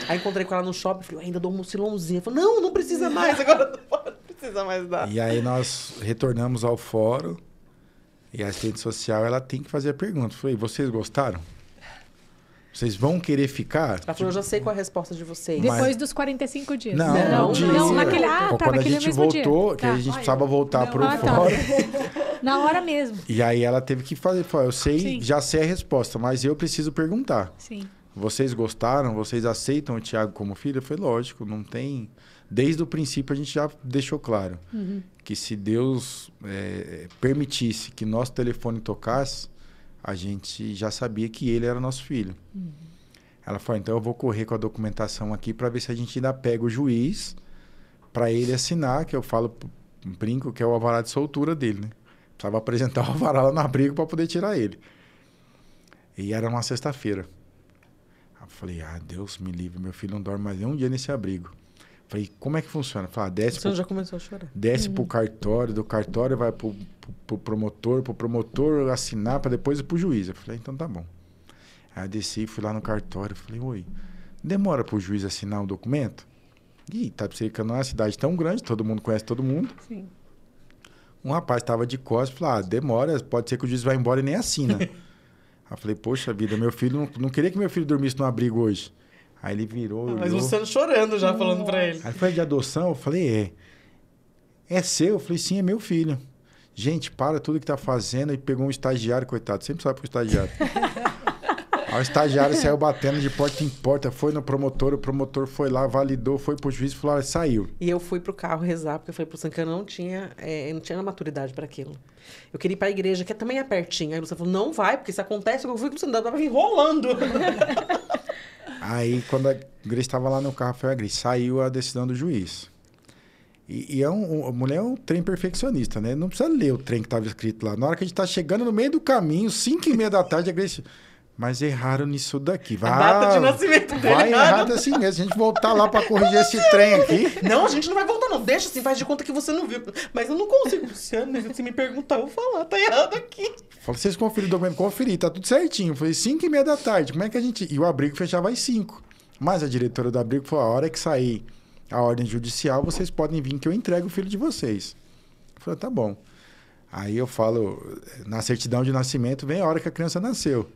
C: Aí encontrei com ela no shopping e falei, ainda dou um mucilãozinho. Ela falou, não precisa mais, agora não precisa mais dar.
D: E aí nós retornamos ao fórum e a assistente social, ela tem que fazer a pergunta. Falei, vocês gostaram? Vocês vão querer ficar?
C: Ela falou, eu já sei qual é a resposta de vocês.
B: Depois dos 45 dias.
D: Não,
C: no dia.
B: Não, naquele...
D: Quando
B: naquele
D: a gente
B: mesmo
D: voltou,
B: dia.
D: que a gente precisava voltar pro
B: Tá.
D: fórum.
B: Na hora mesmo.
D: E aí ela teve que fazer, falou, eu sei,
B: Sim.
D: já sei a resposta, mas eu preciso perguntar.
B: Sim.
D: Vocês gostaram? Vocês aceitam o Thiago como filho? Eu falei, lógico, não tem... Desde o princípio a gente já deixou claro que se Deus permitisse que nosso telefone tocasse, a gente já sabia que ele era nosso filho. Ela falou, então eu vou correr com a documentação aqui para ver se a gente ainda pega o juiz para ele assinar, que eu falo, brinco, que é o alvará de soltura dele, né? Precisava apresentar o alvará lá no abrigo para poder tirar ele. E era uma sexta-feira. Eu falei, Deus me livre, meu filho não dorme mais nem um dia nesse abrigo. Falei, como é que funciona? Falei, desce.
C: Você já começou a chorar.
D: Desce pro cartório, do cartório vai pro promotor assinar para depois ir pro juiz. Eu falei, então tá bom. Aí eu desci, fui lá no cartório, falei, oi, demora pro juiz assinar o documento? Ih, Itapecerica não é uma cidade tão grande, todo mundo conhece todo mundo.
B: Sim.
D: Um rapaz estava de costas, falou, demora, pode ser que o juiz vá embora e nem assina. Aí eu falei, poxa vida, meu filho, não queria que meu filho dormisse no abrigo hoje. Aí ele virou,
C: Mas
D: olhou.
C: você chorando já, falando pra ele.
D: Aí foi de adoção, eu falei, é seu? Eu falei, sim, é meu filho. Gente, para tudo que tá fazendo, e pegou um estagiário, coitado, sempre sabe pro estagiário. Aí o estagiário saiu batendo de porta em porta, foi no promotor, o promotor foi lá, validou, foi pro juiz e falou, saiu.
C: E eu fui pro carro rezar, porque eu falei pro Sam que eu não tinha maturidade para aquilo. Eu queria ir pra igreja, que também é pertinho. Aí o Luciano falou, não vai, porque se acontece, eu fui com o Luciano, tava enrolando.
D: Aí, quando a Grace estava lá no carro, foi a Grace, saiu a decisão do juiz. E a mulher é um trem perfeccionista, né? Não precisa ler o trem que estava escrito lá. Na hora que a gente tá chegando no meio do caminho, 5h30 da tarde, a Grace... Mas erraram nisso daqui.
C: A data de nascimento dele.
D: Vai errado assim mesmo. Se a gente voltar lá para corrigir esse trem aqui...
C: Não, a gente não vai voltar não. Deixa assim, faz de conta que você não viu. Mas eu não consigo, Luciano. Se me perguntar, eu vou falar. Tá errado aqui.
D: Falei, vocês conferiram o documento? Conferi, tá tudo certinho. Falei, 5h30 da tarde. Como é que a gente... E o abrigo fechava às 5. Mas a diretora do abrigo falou, a hora que sair a ordem judicial, vocês podem vir que eu entrego o filho de vocês. Eu falei, tá bom. Aí eu falo, na certidão de nascimento vem a hora que a criança nasceu.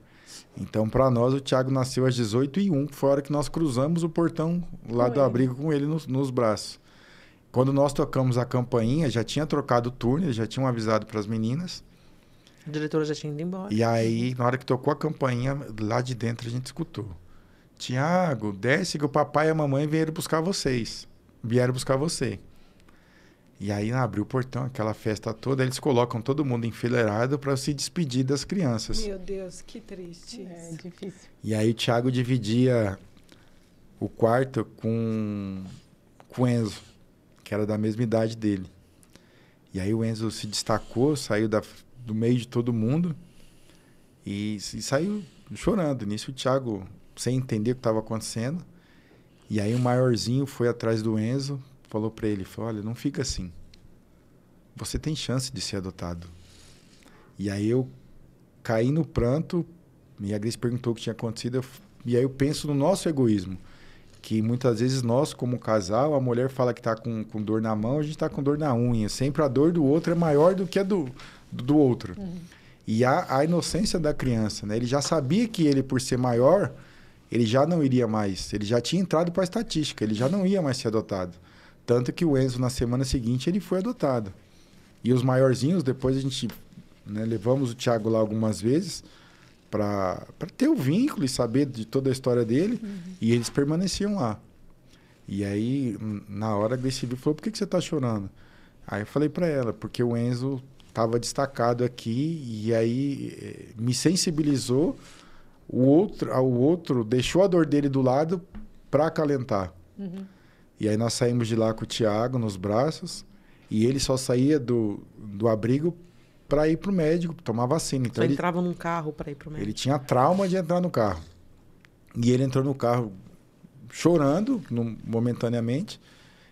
D: Então, para nós, o Thiago nasceu às 18h01, que foi a hora que nós cruzamos o portão lá do abrigo com ele nos braços. Quando nós tocamos a campainha, já tinha trocado o turno, eles já tinham avisado para as meninas.
C: A diretora já tinha ido embora.
D: E aí, na hora que tocou a campainha, lá de dentro a gente escutou. Thiago, desce que o papai e a mamãe vieram buscar vocês. Vieram buscar você. E aí abriu o portão, aquela festa toda, eles colocam todo mundo enfileirado para se despedir das crianças.
A: Meu Deus, que triste.
B: É difícil.
D: E aí o Thiago dividia o quarto com o Enzo, que era da mesma idade dele. E aí o Enzo se destacou, saiu do meio de todo mundo e saiu chorando. Nisso o Thiago, sem entender o que estava acontecendo, e aí o maiorzinho foi atrás do Enzo, falou para ele, olha, não fica assim. Você tem chance de ser adotado. E aí eu caí no pranto, e a Grace perguntou o que tinha acontecido, e aí eu penso no nosso egoísmo, que muitas vezes nós, como casal, a mulher fala que está com dor na mão, a gente está com dor na unha. Sempre a dor do outro é maior do que a do outro. E a inocência da criança, né? Ele já sabia que ele, por ser maior, ele já não iria mais. Ele já tinha entrado para a estatística, ele já não ia mais ser adotado. Tanto que o Enzo, na semana seguinte, ele foi adotado. E os maiorzinhos, depois a gente levamos o Thiago lá algumas vezes para ter o vínculo e saber de toda a história dele. E eles permaneciam lá. E aí, na hora, a Grace viu e falou, por que você está chorando? Aí eu falei para ela, porque o Enzo estava destacado aqui e aí me sensibilizou. O outro deixou a dor dele do lado para acalentar. E aí nós saímos de lá com o Thiago nos braços e ele só saía do abrigo para ir para o médico, tomar vacina. Então
C: ele entrava num carro para ir para o médico.
D: Ele tinha trauma de entrar no carro. E ele entrou no carro chorando momentaneamente.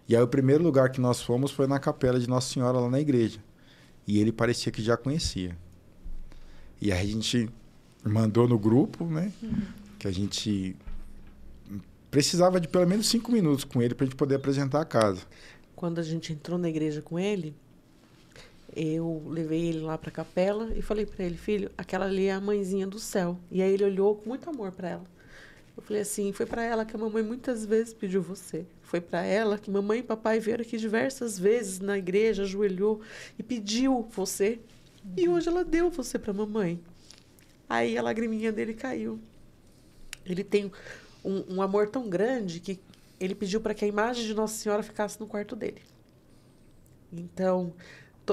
D: E aí o primeiro lugar que nós fomos foi na capela de Nossa Senhora, lá na igreja. E ele parecia que já conhecia. E aí a gente mandou no grupo, né? Que a gente precisava de pelo menos 5 minutos com ele para a gente poder apresentar a casa.
C: Quando a gente entrou na igreja com ele, eu levei ele lá para a capela e falei para ele, filho, aquela ali é a mãezinha do céu. E aí ele olhou com muito amor para ela. Eu falei assim, foi para ela que a mamãe muitas vezes pediu você. Foi para ela que mamãe e papai vieram aqui diversas vezes na igreja, ajoelhou e pediu você. E hoje ela deu você para a mamãe. Aí a lagriminha dele caiu. Ele tem um amor tão grande que ele pediu para que a imagem de Nossa Senhora ficasse no quarto dele. Então,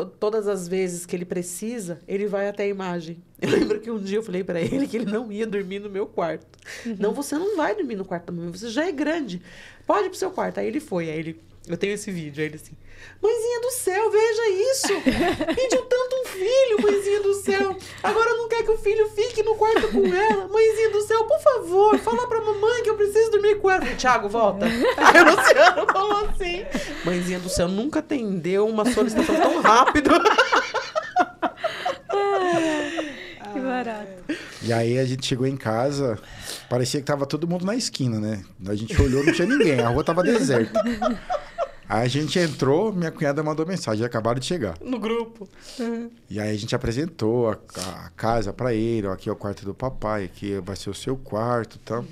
C: todas as vezes que ele precisa, ele vai até a imagem. Eu lembro que um dia eu falei pra ele que ele não ia dormir no meu quarto. Não, você não vai dormir no quarto da mamãe, você já é grande. Pode ir pro seu quarto. Aí ele foi, eu tenho esse vídeo, aí ele assim, mãezinha do céu, veja isso. Pediu tanto um filho, mãezinha do céu. Agora não quer que o filho fique no quarto com ela. Mãezinha do céu, por favor, fala pra mamãe que eu preciso dormir com ela. Thiago, volta. Aí o Luciano falou assim, mãezinha do céu nunca atendeu uma solicitação tão rápido.
B: Que barato.
D: E aí a gente chegou em casa, parecia que tava todo mundo na esquina, né? A gente olhou, não tinha ninguém, a rua tava deserta. Aí a gente entrou, minha cunhada mandou mensagem, acabaram de chegar.
C: No grupo.
D: E aí a gente apresentou a casa pra ele, ó, aqui é o quarto do papai, aqui vai ser o seu quarto e tal.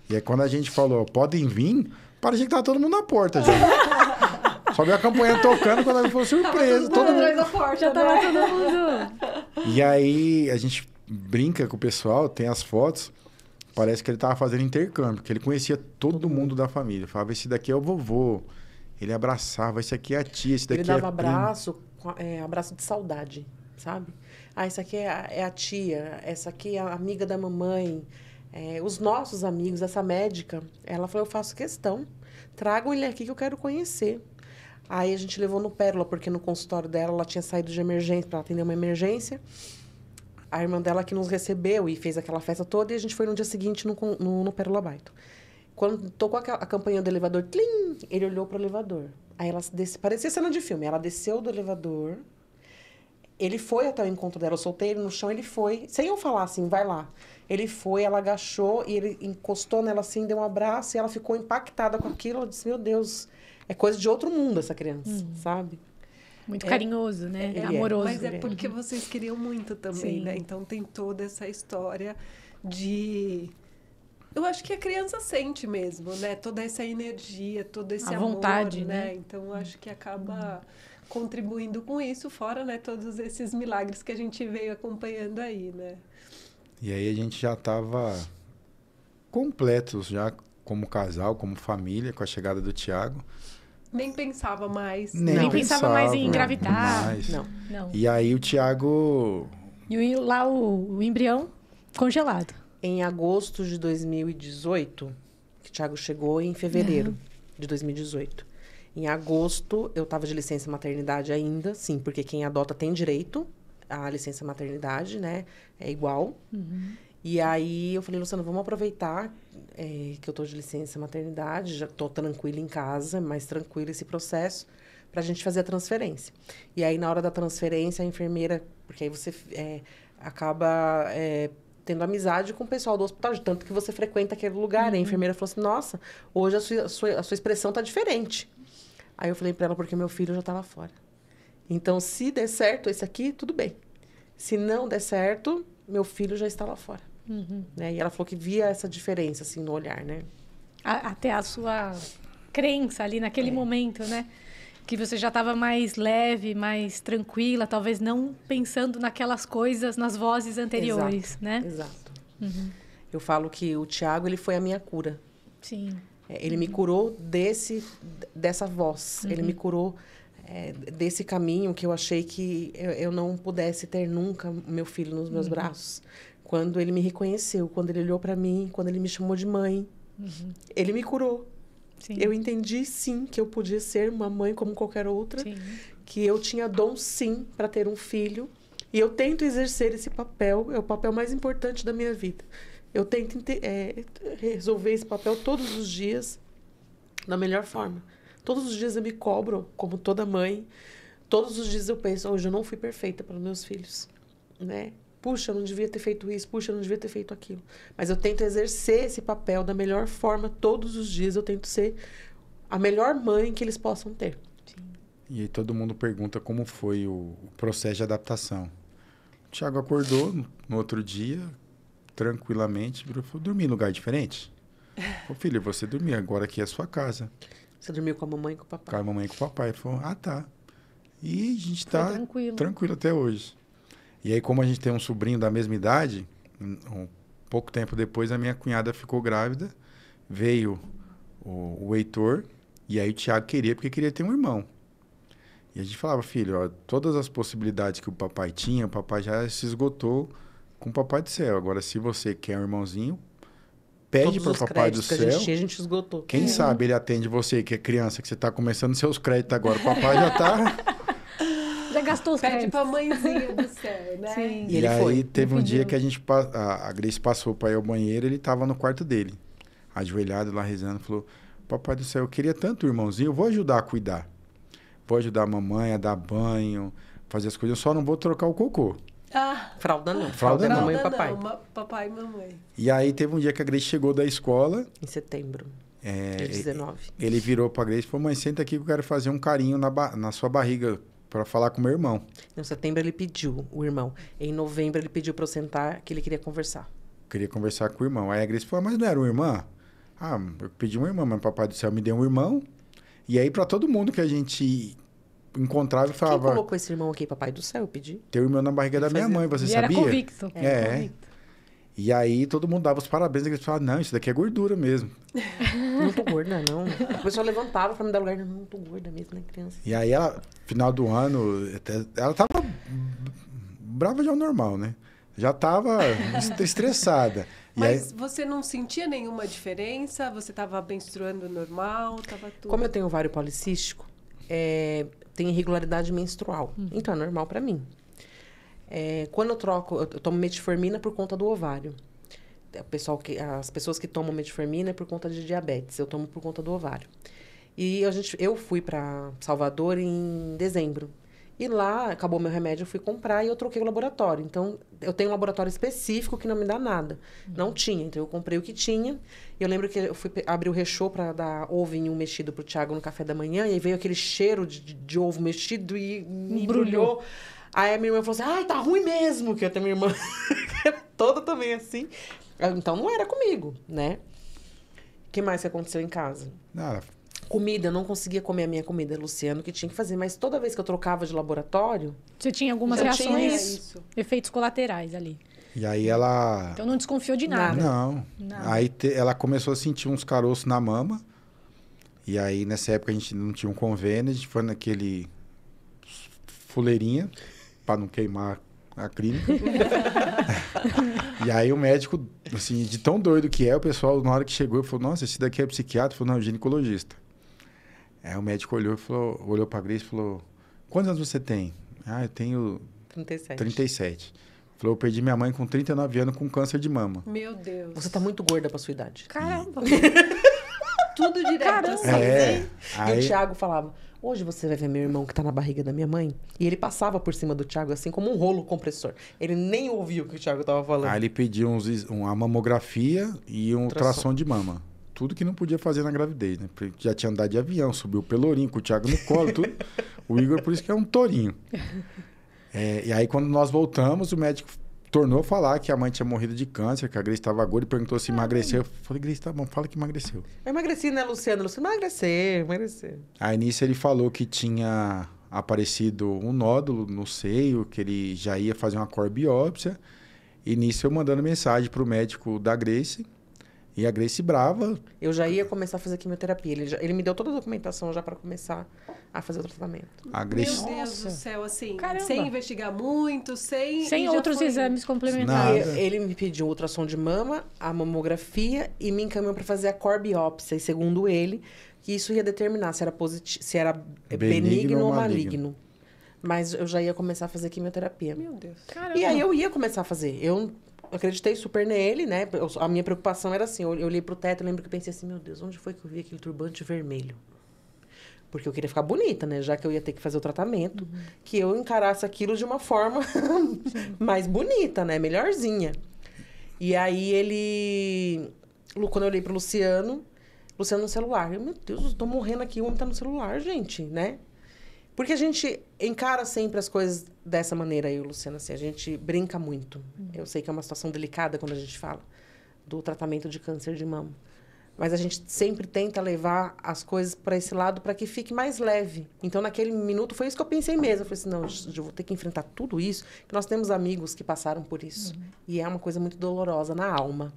D: E aí quando a gente falou, podem vir, parecia que tava todo mundo na porta já. Só veio a campanha tocando quando foi surpresa. Todo mundo
A: atrás da porta,
B: Já tava todo mundo...
D: E aí a gente brinca com o pessoal, tem as fotos, parece que ele tava fazendo intercâmbio, porque ele conhecia todo mundo da família. Falava, esse daqui é o vovô. Ele abraçava, esse aqui é a tia, esse daqui
C: Ele dava
D: é a prima.
C: abraço, abraço de saudade, sabe? Ah, essa aqui é a tia, essa aqui é a amiga da mamãe. Os nossos amigos, essa médica, ela falou, eu faço questão. Tragam ele aqui que eu quero conhecer. Aí a gente levou no Pérola, porque no consultório dela, ela tinha saído de emergência, para atender uma emergência. A irmã dela que nos recebeu e fez aquela festa toda, e a gente foi no dia seguinte no Pérola Baito. Quando tocou a campainha do elevador, tlim, ele olhou para o elevador. Aí ela parecia cena de filme. Ela desceu do elevador, ele foi até o encontro dela, eu soltei ele no chão, ele foi, sem eu falar assim, vai lá. Ele foi, ela agachou e ele encostou nela assim, deu um abraço e ela ficou impactada com aquilo. Ela disse, meu Deus, é coisa de outro mundo essa criança, sabe?
B: Muito carinhoso, né?
C: Ele é.
B: Amoroso.
A: Mas é porque vocês queriam muito também,
B: Sim.
A: né? Então tem toda essa história de... Eu acho que a criança sente mesmo, né? Toda essa energia, todo esse
B: A
A: amor,
B: vontade,
A: né?
B: né?
A: Então eu acho que acaba contribuindo com isso, fora, né, todos esses milagres que a gente veio acompanhando aí, né?
D: E aí a gente já estava completos já como casal, como família, com a chegada do Thiago.
A: Nem pensava mais.
B: Nem pensava mais em engravidar.
D: mais.
C: Não.
B: Não.
D: E aí o Thiago...
B: E lá o embrião congelado.
C: Em agosto de 2018, que o Thiago chegou em fevereiro de 2018. Em agosto, eu estava de licença maternidade ainda, sim, porque quem adota tem direito à licença maternidade, né? É igual. E aí eu falei, Luciano, vamos aproveitar que eu tô de licença maternidade, já tô tranquila em casa, mais tranquilo esse processo, pra gente fazer a transferência. E aí, na hora da transferência, a enfermeira, porque aí você acaba tendo amizade com o pessoal do hospital, de tanto que você frequenta aquele lugar. A enfermeira falou assim, nossa, hoje a sua expressão tá diferente. Aí eu falei pra ela, porque meu filho já tá lá fora. Então, se der certo esse aqui, tudo bem. Se não der certo, meu filho já está lá fora. Né? E ela falou que via essa diferença, assim, no olhar, né?
B: Até a sua crença ali naquele momento, né? Que você já estava mais leve, mais tranquila, talvez não pensando naquelas coisas, nas vozes anteriores, né?
C: Exato. Eu falo que o Thiago, ele foi a minha cura.
B: Sim.
C: Ele me curou dessa voz. Ele me curou desse caminho que eu achei que eu não pudesse ter nunca meu filho nos meus braços. Quando ele me reconheceu, quando ele olhou para mim, quando ele me chamou de mãe, ele me curou.
B: Sim.
C: Eu entendi, sim, que eu podia ser uma mãe como qualquer outra,
B: Sim.
C: que eu tinha dom, sim, para ter um filho. E eu tento exercer esse papel, é o papel mais importante da minha vida. Eu tento resolver esse papel todos os dias da melhor forma. Todos os dias eu me cobro, como toda mãe. Todos os dias eu penso, hoje eu não fui perfeita para os meus filhos, né? Puxa, eu não devia ter feito isso. Puxa, eu não devia ter feito aquilo. Mas eu tento exercer esse papel da melhor forma todos os dias. Eu tento ser a melhor mãe que eles possam ter.
B: Sim.
D: E aí todo mundo pergunta como foi o processo de adaptação. O Thiago acordou no outro dia, tranquilamente, virou e falou, dormir em lugar diferente? Falei, filho, você dormir, agora aqui é a sua casa.
C: Você dormiu com a mamãe e com o papai?
D: Com a mamãe e com o papai. Ele falou, tá. E a gente tá tranquilo até hoje. E aí, como a gente tem um sobrinho da mesma idade, um pouco tempo depois, a minha cunhada ficou grávida, veio o Heitor, e aí o Thiago queria, porque queria ter um irmão. E a gente falava, filho, ó, todas as possibilidades que o papai tinha, o papai já se esgotou com o Papai do Céu. Agora, se você quer um irmãozinho, pede para o Papai do Céu.
C: Que a gente esgotou.
D: Quem sabe ele atende você, que é criança, que você está começando seus créditos agora. O papai já está...
B: Já gastou os
A: Pede
B: créditos.
A: pra mãezinha do céu, né?
B: Sim.
D: E
C: ele
D: aí
C: foi.
D: teve um
B: Ele
D: dia
B: pediu.
D: que a Grace passou para ir ao banheiro, ele estava no quarto dele, ajoelhado lá rezando, falou: Papai do Céu, eu queria tanto o irmãozinho, eu vou ajudar a cuidar. Vou ajudar a mamãe a dar banho, fazer as coisas, eu só não vou trocar o cocô.
A: Ah,
C: Fralda não.
D: Fralda não.
C: Mamãe e
A: fralda
C: papai.
A: não, papai e mamãe.
D: E aí teve um dia que a Grace chegou da escola,
C: Em setembro de 19.
D: ele virou para a Grace e falou: mãe, senta aqui que eu quero fazer um carinho na sua barriga para falar com meu irmão.
C: Em setembro ele pediu, o irmão. Em novembro ele pediu para eu sentar, que ele queria conversar.
D: Queria conversar com o irmão. Aí a Grace falou: mas não era uma irmã? Ah, eu pedi uma irmã, mas o Papai do Céu me deu um irmão. E aí, para todo mundo que a gente encontrava, eu
C: Quem
D: falava:
C: colocou esse irmão aqui, Papai do Céu? Eu pedi.
D: teu irmão na barriga da minha
C: Fazia-
D: mãe, você
B: E era
D: sabia?
B: convicto.
D: É.
B: Convicto.
D: E aí todo mundo dava os parabéns, e a Grace falava: não, isso daqui é gordura mesmo.
C: Não tô gorda, não. A pessoa levantava pra me dar lugar. Não tô gorda mesmo, né, criança?
D: E aí, ela, final do ano, ela tava brava já ao normal, né? Já tava estressada. E aí,
A: Mas você não sentia nenhuma diferença? Você estava menstruando normal? Tava tudo...
C: Como eu tenho ovário policístico, tem irregularidade menstrual. Então é normal pra mim. Quando eu troco, eu tomo metformina por conta do ovário. As pessoas que tomam metformina é por conta de diabetes. Eu tomo por conta do ovário. E eu fui para Salvador em dezembro. E lá, acabou meu remédio, eu fui comprar e eu troquei o laboratório. Então, eu tenho um laboratório específico que não me dá nada. Não tinha, então eu comprei o que tinha. E eu lembro que eu fui abrir o rechô para dar ovinho mexido pro Thiago no café da manhã. E aí veio aquele cheiro de ovo mexido e me embrulhou. Aí a minha irmã falou assim: ai, tá ruim mesmo. Que eu tenho minha irmã toda também assim. Então, não era comigo, né? O que mais que aconteceu em casa?
D: nada,
C: Comida, eu não conseguia comer a minha comida, Luciano, que tinha que fazer. Mas toda vez que eu trocava de laboratório,
B: Você tinha algumas
C: Eu tinha
B: reações,
A: isso.
B: efeitos colaterais ali.
D: e aí ela...
B: Então não desconfiou de nada.
D: Não.
B: Nada.
D: Aí ela começou a sentir uns caroços na mama. E aí, nessa época, a gente não tinha um convênio. A gente foi naquele fuleirinha, para não queimar a clínica. E aí, o médico, assim, de tão doido que é, o pessoal, na hora que chegou, falou: nossa, esse daqui é psiquiatra? Falou: não, é ginecologista. Aí o médico olhou para a Grace e falou: quantos anos você tem? Ah, eu tenho
C: 37.
D: 37. Falou: eu perdi minha mãe com 39 anos com câncer de mama.
A: Meu Deus.
C: Você tá muito gorda pra sua idade.
B: Caramba.
A: Tudo direto
B: Caramba.
A: assim,
D: É.
A: né?
C: E o
D: Aí,
C: Thiago falava: hoje você vai ver meu irmão que tá na barriga da minha mãe. E ele passava por cima do Thiago assim como um rolo compressor. Ele nem ouvia o que o Thiago tava falando.
D: aí ele pediu uma mamografia e um ultrassom de mama. Tudo que não podia fazer na gravidez, né? Porque já tinha andado de avião, subiu o pelourinho com o Thiago no colo, tudo. O Igor, por isso que é um tourinho. E aí, quando nós voltamos, o médico tornou a falar que a mãe tinha morrido de câncer, que a Grace estava gorda e perguntou se emagreceu. Eu falei: Grace, tá bom, fala que emagreceu.
C: Eu emagreci, né, Luciano? Luciano, emagrecer.
D: Aí, nisso, ele falou que tinha aparecido um nódulo no seio, que ele já ia fazer uma core-biópsia. E nisso, eu mandando mensagem pro médico da Grace. E a Grace brava.
C: Eu já ia começar a fazer quimioterapia. Ele me deu toda a documentação já pra começar a fazer o tratamento.
D: A Grace...
A: Meu Deus do céu, assim,
B: Caramba.
A: sem investigar muito, sem
B: Sem
A: e já
B: outros
A: foi.
B: exames complementares.
D: Nada.
C: Ele me pediu o ultrassom de mama, a mamografia e me encaminhou para fazer a core-biópsia. E segundo ele, que isso ia determinar se era benigno ou maligno. Mas eu já ia começar a fazer quimioterapia.
A: Meu Deus.
B: Caramba.
C: E aí eu ia começar a fazer. Eu acreditei super nele, né? A minha preocupação era assim, eu olhei pro teto, eu lembro que eu pensei assim: meu Deus, onde foi que eu vi aquele turbante vermelho? Porque eu queria ficar bonita, né? Já que eu ia ter que fazer o tratamento, que eu encarasse aquilo de uma forma mais bonita, né? Melhorzinha. E aí quando eu olhei pro Luciano no celular, meu Deus, eu tô morrendo aqui, o homem tá no celular, gente, né? Porque a gente encara sempre as coisas dessa maneira aí, Luciana, assim, a gente brinca muito. Eu sei que é uma situação delicada quando a gente fala do tratamento de câncer de mama. Mas a gente sempre tenta levar as coisas para esse lado para que fique mais leve. Então, naquele minuto, foi isso que eu pensei mesmo. Eu falei assim: não, eu vou ter que enfrentar tudo isso, que nós temos amigos que passaram por isso. E é uma coisa muito dolorosa na alma.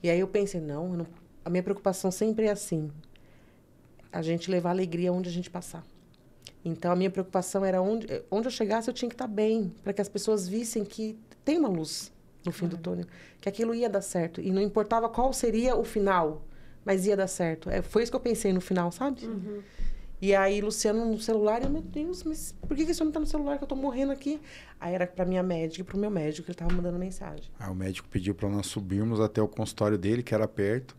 C: E aí eu pensei: não, a minha preocupação sempre é assim: a gente levar alegria onde a gente passar. Então, a minha preocupação era onde eu chegasse, eu tinha que estar bem, para que as pessoas vissem que tem uma luz no fim do túnel, que aquilo ia dar certo. E não importava qual seria o final, mas ia dar certo. Foi isso que eu pensei no final, sabe?
A: Uhum.
C: E aí, Luciano no celular, meu Deus, mas por que esse homem tá no celular que eu tô morrendo aqui? Aí era pra minha médica e pro meu médico, que ele tava mandando mensagem.
D: Aí o médico pediu para nós subirmos até o consultório dele, que era perto.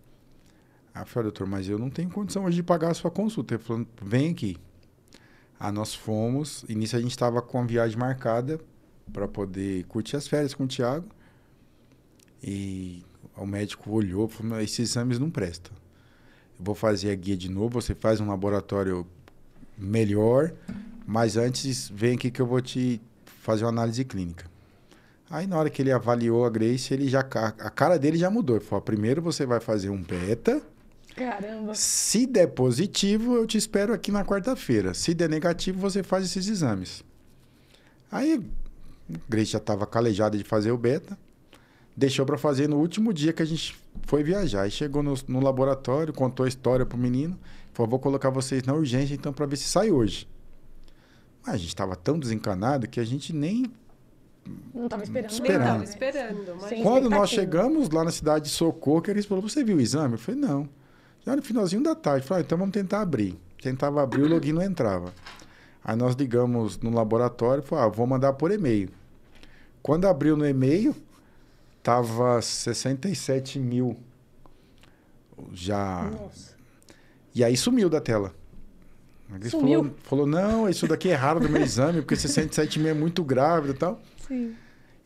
D: Aí eu falei, doutor, mas eu não tenho condição hoje de pagar a sua consulta. Ele falou, vem aqui. Aí nós fomos, e nisso a gente estava com a viagem marcada para poder curtir as férias com o Thiago. E o médico olhou e falou, esses exames não prestam. Eu vou fazer a guia de novo, você faz um laboratório melhor, mas antes vem aqui que eu vou te fazer uma análise clínica. Aí na hora que ele avaliou a Grace, a cara dele já mudou. Ele falou, primeiro você vai fazer um beta.
B: Caramba.
D: Se der positivo, eu te espero aqui na quarta-feira. Se der negativo, você faz esses exames. Aí a Grace já estava calejada de fazer o beta. Deixou para fazer no último dia que a gente foi viajar. Aí chegou no laboratório, contou a história pro menino. Falou, vou colocar vocês na urgência, então, para ver se sai hoje. Mas a gente estava tão desencanado que a gente nem...
B: Não estava esperando.
D: Esperando.
A: Nem tava esperando. Mas...
B: Sem
D: Quando nós
B: expectativa.
D: chegamos lá na cidade de Socorro, que eles falaram, você viu o exame? Eu falei, não. Já no finalzinho da tarde. Eu falei, então vamos tentar abrir. Tentava abrir, o login não entrava. Aí nós ligamos no laboratório e falamos, vou mandar por e-mail. Quando abriu no e-mail, tava 67 mil já.
B: Nossa.
D: E aí sumiu da tela. Ele
B: Sumiu?
D: falou, não, isso daqui é raro do meu exame, porque 67 mil é muito grávida e tal.
B: Sim.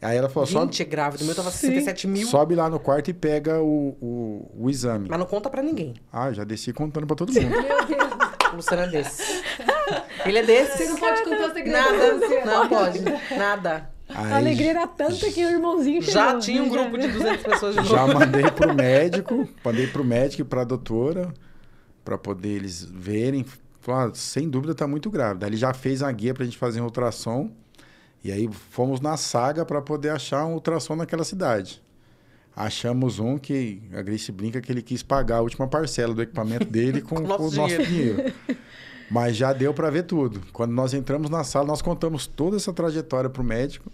D: Aí ela falou,
C: 20 é grávido, o meu tava 67 mil.
D: sobe lá no quarto e pega o exame.
C: Mas não conta pra ninguém.
D: Ah, já desci contando pra todo mundo.
A: Meu Deus,
C: O Luciano é desse. Ele é desse.
A: você não pode contar o segredo.
C: Nada,
A: Luciano.
C: não pode. Nada.
D: Aí,
B: A alegria era tanta que o irmãozinho chegou.
C: Já tinha um grupo de 200 pessoas de
D: já
C: novo.
D: mandei pro médico e pra doutora, pra poder eles verem. Falou, sem dúvida tá muito grávida. Aí ele já fez a guia pra gente fazer um ultrassom. E aí fomos na saga para poder achar um ultrassom naquela cidade. Achamos um que a Grace brinca que ele quis pagar a última parcela do equipamento dele com o nosso dinheiro. Mas já deu para ver tudo. Quando nós entramos na sala, nós contamos toda essa trajetória para o médico.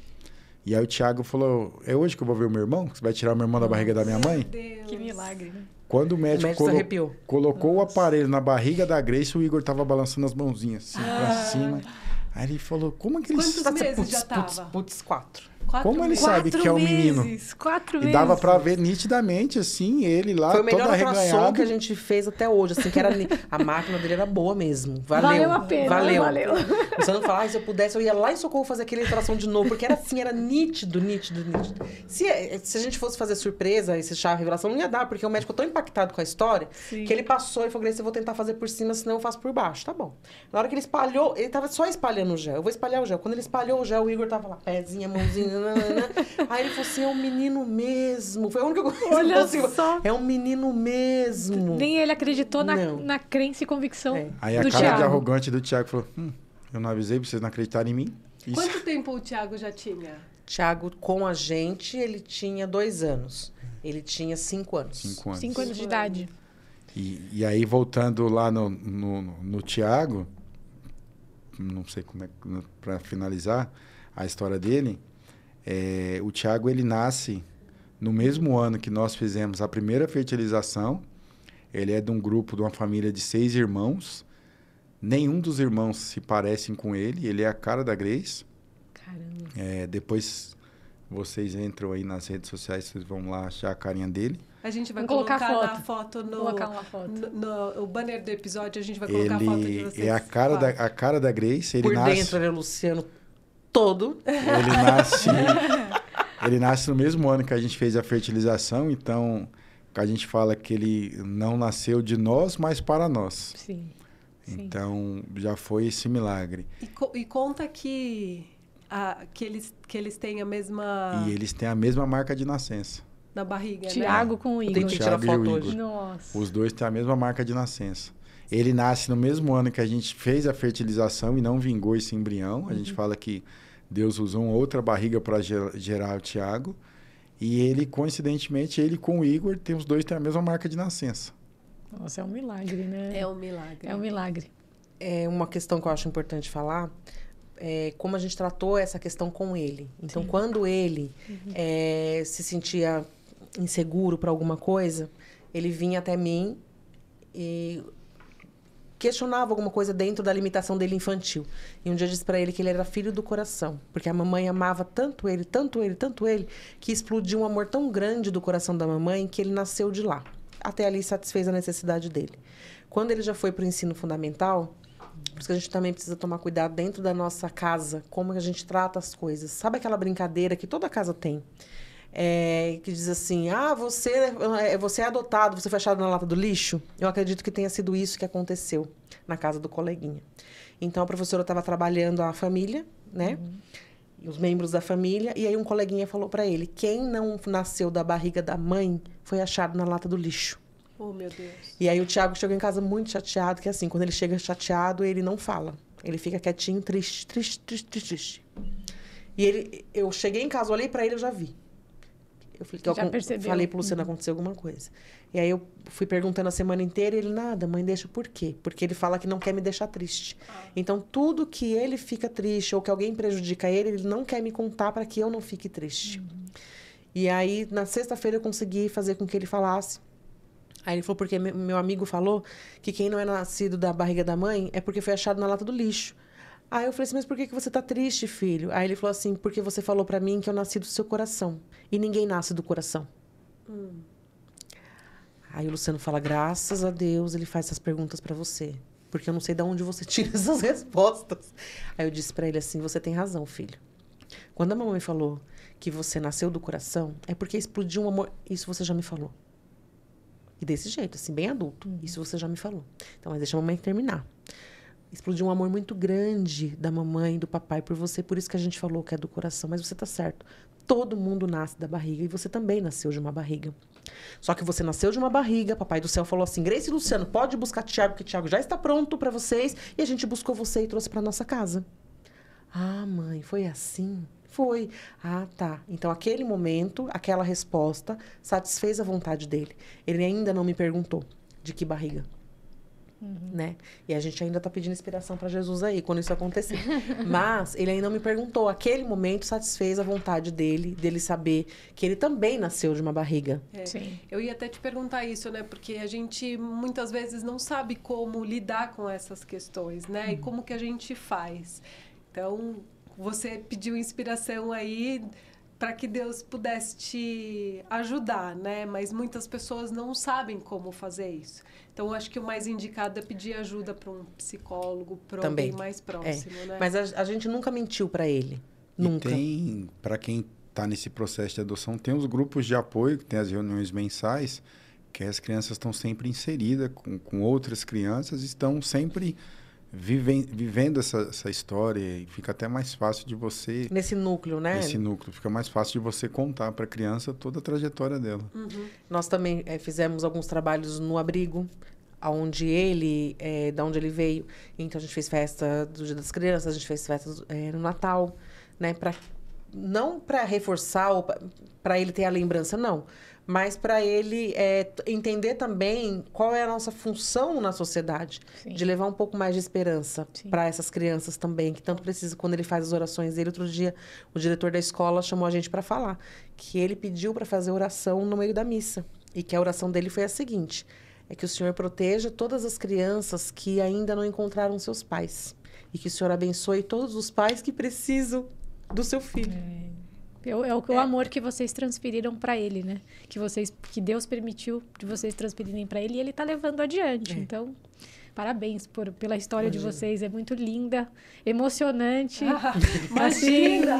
D: E aí o Thiago falou, é hoje que eu vou ver o meu irmão? Você vai tirar o meu irmão da barriga da minha mãe?
A: Deus.
B: Que milagre, né?
D: Quando o médico
C: se arrepiou.
D: colocou o aparelho na barriga da Grace, o Igor estava balançando as mãozinhas assim para cima. Aí ele falou, como é que ele...
A: Quantos meses já tava?
C: Putz, 4.
D: Como ele sabe que é um menino?
B: 4
D: E
B: meses.
D: dava pra ver nitidamente, assim, ele lá,
C: Foi o melhor
D: todo
C: ultrassom
D: arreganhado.
C: que a gente fez até hoje, assim, que era... A máquina dele era boa mesmo.
B: Valeu a pena,
C: Valeu.
B: valeu.
C: Você não fala, se eu pudesse, eu ia lá em Socorro fazer aquele ultrassom de novo, porque era assim, era nítido. Se a gente fosse fazer surpresa, esse chá revelação, não ia dar, porque o médico ficou tão impactado com a história,
B: Sim.
C: que ele passou e falou, Grace, eu vou tentar fazer por cima, senão eu faço por baixo. Tá bom. Na hora que ele espalhou, ele tava só espalhando o gel. Eu vou espalhar o gel. Quando ele espalhou o gel, o Igor tava lá, pezinha, mãozinha, nanana. Aí ele falou assim, é um menino mesmo. Foi a única coisa que ele
B: Olha
C: falou assim,
B: só.
C: é um menino mesmo.
B: Nem ele acreditou
C: Não.
B: na crença e convicção
C: É.
D: Aí a
B: do
D: cara de
B: Thiago.
D: arrogante do Thiago falou, eu não avisei pra vocês não acreditarem em mim. Isso.
A: Quanto tempo o Thiago já tinha?
C: Thiago, com a gente, ele tinha 2 anos. Ele tinha 5 anos.
D: 5 anos.
B: 5 anos de idade.
D: E aí, voltando lá no Thiago, não sei como é, para finalizar a história dele, o Thiago, ele nasce no mesmo ano que nós fizemos a primeira fertilização. Ele é de um grupo, de uma família de 6 irmãos. Nenhum dos irmãos se parecem com ele. Ele é a cara da Grace.
B: Caramba.
D: Depois vocês entram aí nas redes sociais, vocês vão lá achar a carinha dele.
A: A gente vai
B: Vamos
A: colocar
B: colocar
A: lá a foto no...
B: Colocar uma foto.
A: No banner do episódio, a gente vai colocar a foto de
D: Ele
A: vocês.
D: é a cara da Grace. Ele
C: Por
D: nasce...
C: dentro, ele é o Luciano todo.
D: Ele nasce no mesmo ano que a gente fez a fertilização, então a gente fala que ele não nasceu de nós, mas para nós.
B: Sim. Sim.
D: Então já foi esse milagre.
A: E conta que eles têm a mesma...
D: E eles têm a mesma marca de nascença.
A: Na barriga,
B: Thiago com o
C: Tem
B: Igor.
C: que tirar
D: Thiago e o
C: foto
D: Igor.
C: hoje.
B: Nossa.
D: Os dois têm a mesma marca de nascença. Ele nasce no mesmo ano que a gente fez a fertilização e não vingou esse embrião. A gente fala que Deus usou uma outra barriga para gerar o Thiago. E ele, coincidentemente, ele com o Igor, os dois têm a mesma marca de nascença.
B: Nossa, é um milagre, né?
A: É um milagre.
B: É um milagre.
C: é uma questão que eu acho importante falar, como a gente tratou essa questão com ele. Então, quando ele se sentia inseguro para alguma coisa, ele vinha até mim e questionava alguma coisa dentro da limitação dele infantil. E um dia eu disse para ele que ele era filho do coração, porque a mamãe amava tanto ele, tanto ele, tanto ele, que explodiu um amor tão grande do coração da mamãe que ele nasceu de lá. Até ali satisfez a necessidade dele. Quando ele já foi para o ensino fundamental, por isso que a gente também precisa tomar cuidado dentro da nossa casa, como a gente trata as coisas. Sabe aquela brincadeira que toda casa tem? Que diz assim, você é adotado, você foi achado na lata do lixo. Eu acredito que tenha sido isso que aconteceu na casa do coleguinha. Então, a professora estava trabalhando a família, né? Os membros da família. E aí, um coleguinha falou para ele, quem não nasceu da barriga da mãe foi achado na lata do lixo.
A: Oh, meu Deus.
C: E aí, o Tiago chegou em casa muito chateado, que assim, quando ele chega chateado, ele não fala. Ele fica quietinho, triste, triste, triste, triste. E eu cheguei em casa, olhei para ele, eu já vi. Falei pro Luciano, aconteceu alguma coisa. E aí eu fui perguntando a semana inteira e ele, nada, mãe, deixa por quê? Porque ele fala que não quer me deixar triste. Então, tudo que ele fica triste ou que alguém prejudica ele, ele não quer me contar para que eu não fique triste. E aí, na sexta-feira, eu consegui fazer com que ele falasse. Aí ele falou, porque meu amigo falou que quem não é nascido da barriga da mãe é porque foi achado na lata do lixo. Aí eu falei assim, mas por que você tá triste, filho? Aí ele falou assim, porque você falou pra mim que eu nasci do seu coração. E ninguém nasce do coração. Aí o Luciano fala, graças a Deus ele faz essas perguntas pra você. Porque eu não sei de onde você tira essas respostas. Aí eu disse pra ele assim, você tem razão, filho. Quando a mamãe falou que você nasceu do coração, é porque explodiu um amor. Isso você já me falou. E desse jeito, assim, bem adulto. Isso você já me falou. Então, mas deixa a mamãe terminar. Explodiu um amor muito grande da mamãe e do papai por você. Por isso que a gente falou que é do coração. Mas você tá certo. Todo mundo nasce da barriga. E você também nasceu de uma barriga. Só que você nasceu de uma barriga. Papai do céu falou assim, Grace e Luciano, pode buscar Tiago, que Tiago já está pronto para vocês. E a gente buscou você e trouxe para nossa casa. Ah, mãe, foi assim? Foi. Ah, tá. Então, aquele momento, aquela resposta, satisfez a vontade dele. Ele ainda não me perguntou de que barriga. Né? E a gente ainda está pedindo inspiração para Jesus aí, quando isso acontecer. Mas ele ainda não me perguntou. Aquele momento satisfez a vontade dele saber que ele também nasceu de uma barriga.
A: Sim. Eu ia até te perguntar isso, né? Porque a gente muitas vezes não sabe como lidar com essas questões, né? E como que a gente faz. Então, você pediu inspiração aí para que Deus pudesse te ajudar, né? Mas muitas pessoas não sabem como fazer isso. Então, eu acho que o mais indicado é pedir ajuda para um psicólogo, para alguém mais próximo, né?
C: Mas a gente nunca mentiu para ele. Nunca.
D: E tem, para quem está nesse processo de adoção, tem os grupos de apoio, tem as reuniões mensais, que as crianças estão sempre inseridas com outras crianças, estão sempre vivendo essa história, e fica até mais fácil de você...
C: Nesse núcleo, né?
D: Nesse núcleo. Fica mais fácil de você contar para a criança toda a trajetória dela.
C: Nós também fizemos alguns trabalhos no abrigo, onde ele, da onde ele veio. Então, a gente fez festa do Dia das Crianças, a gente fez festa no Natal, né? Não para reforçar ou para ele ter a lembrança, não. Mas para ele entender também qual é a nossa função na sociedade. Sim. De levar um pouco mais de esperança para essas crianças também, que tanto precisam. Quando ele faz as orações dele, outro dia o diretor da escola chamou a gente para falar que ele pediu para fazer oração no meio da missa. E que a oração dele foi a seguinte, é que o Senhor proteja todas as crianças que ainda não encontraram seus pais. E que o Senhor abençoe todos os pais que precisam do seu filho.
B: É o amor que vocês transferiram para ele, né? Que Deus permitiu de vocês transferirem para ele e ele está levando adiante. Então, parabéns pela história de vocês. É muito linda, emocionante.
A: Imagina!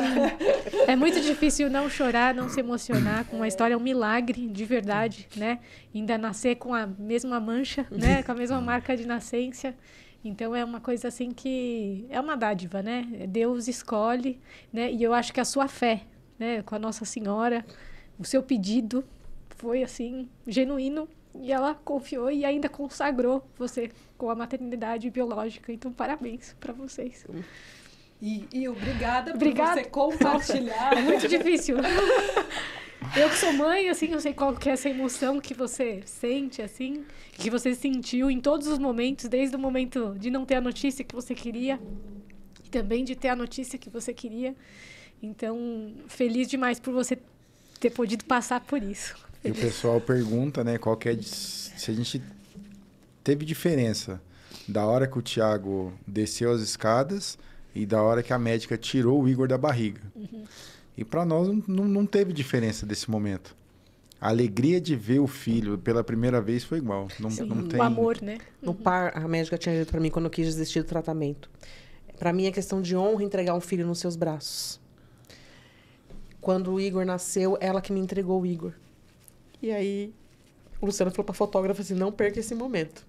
B: É muito difícil não chorar, não se emocionar com uma história, é um milagre de verdade, né? Ainda nascer com a mesma mancha, né? Com a mesma marca de nascença. Então, é uma coisa assim que... É uma dádiva, né? Deus escolhe, né? E eu acho que a sua fé, né, com a Nossa Senhora, o seu pedido foi, assim, genuíno. E ela confiou e ainda consagrou você com a maternidade biológica. Então, parabéns para vocês.
A: E obrigada por você compartilhar.
B: É muito difícil. Eu que sou mãe, assim, eu sei qual que é essa emoção que você sente, assim, que você sentiu em todos os momentos, desde o momento de não ter a notícia que você queria e também de ter a notícia que você queria. Então, feliz demais por você ter podido passar por isso.
D: E o pessoal pergunta, né, qual que é, se a gente teve diferença da hora que o Thiago desceu as escadas e da hora que a médica tirou o Igor da barriga. E para nós não teve diferença desse momento. A alegria de ver o filho pela primeira vez foi igual. Não tem...
B: O amor, né?
C: No par, a médica tinha dito para mim quando eu quis desistir do tratamento. Para mim é questão de honra entregar um filho nos seus braços. Quando o Igor nasceu, ela que me entregou o Igor. E aí, o Luciano falou para a fotógrafa assim, não perca esse momento.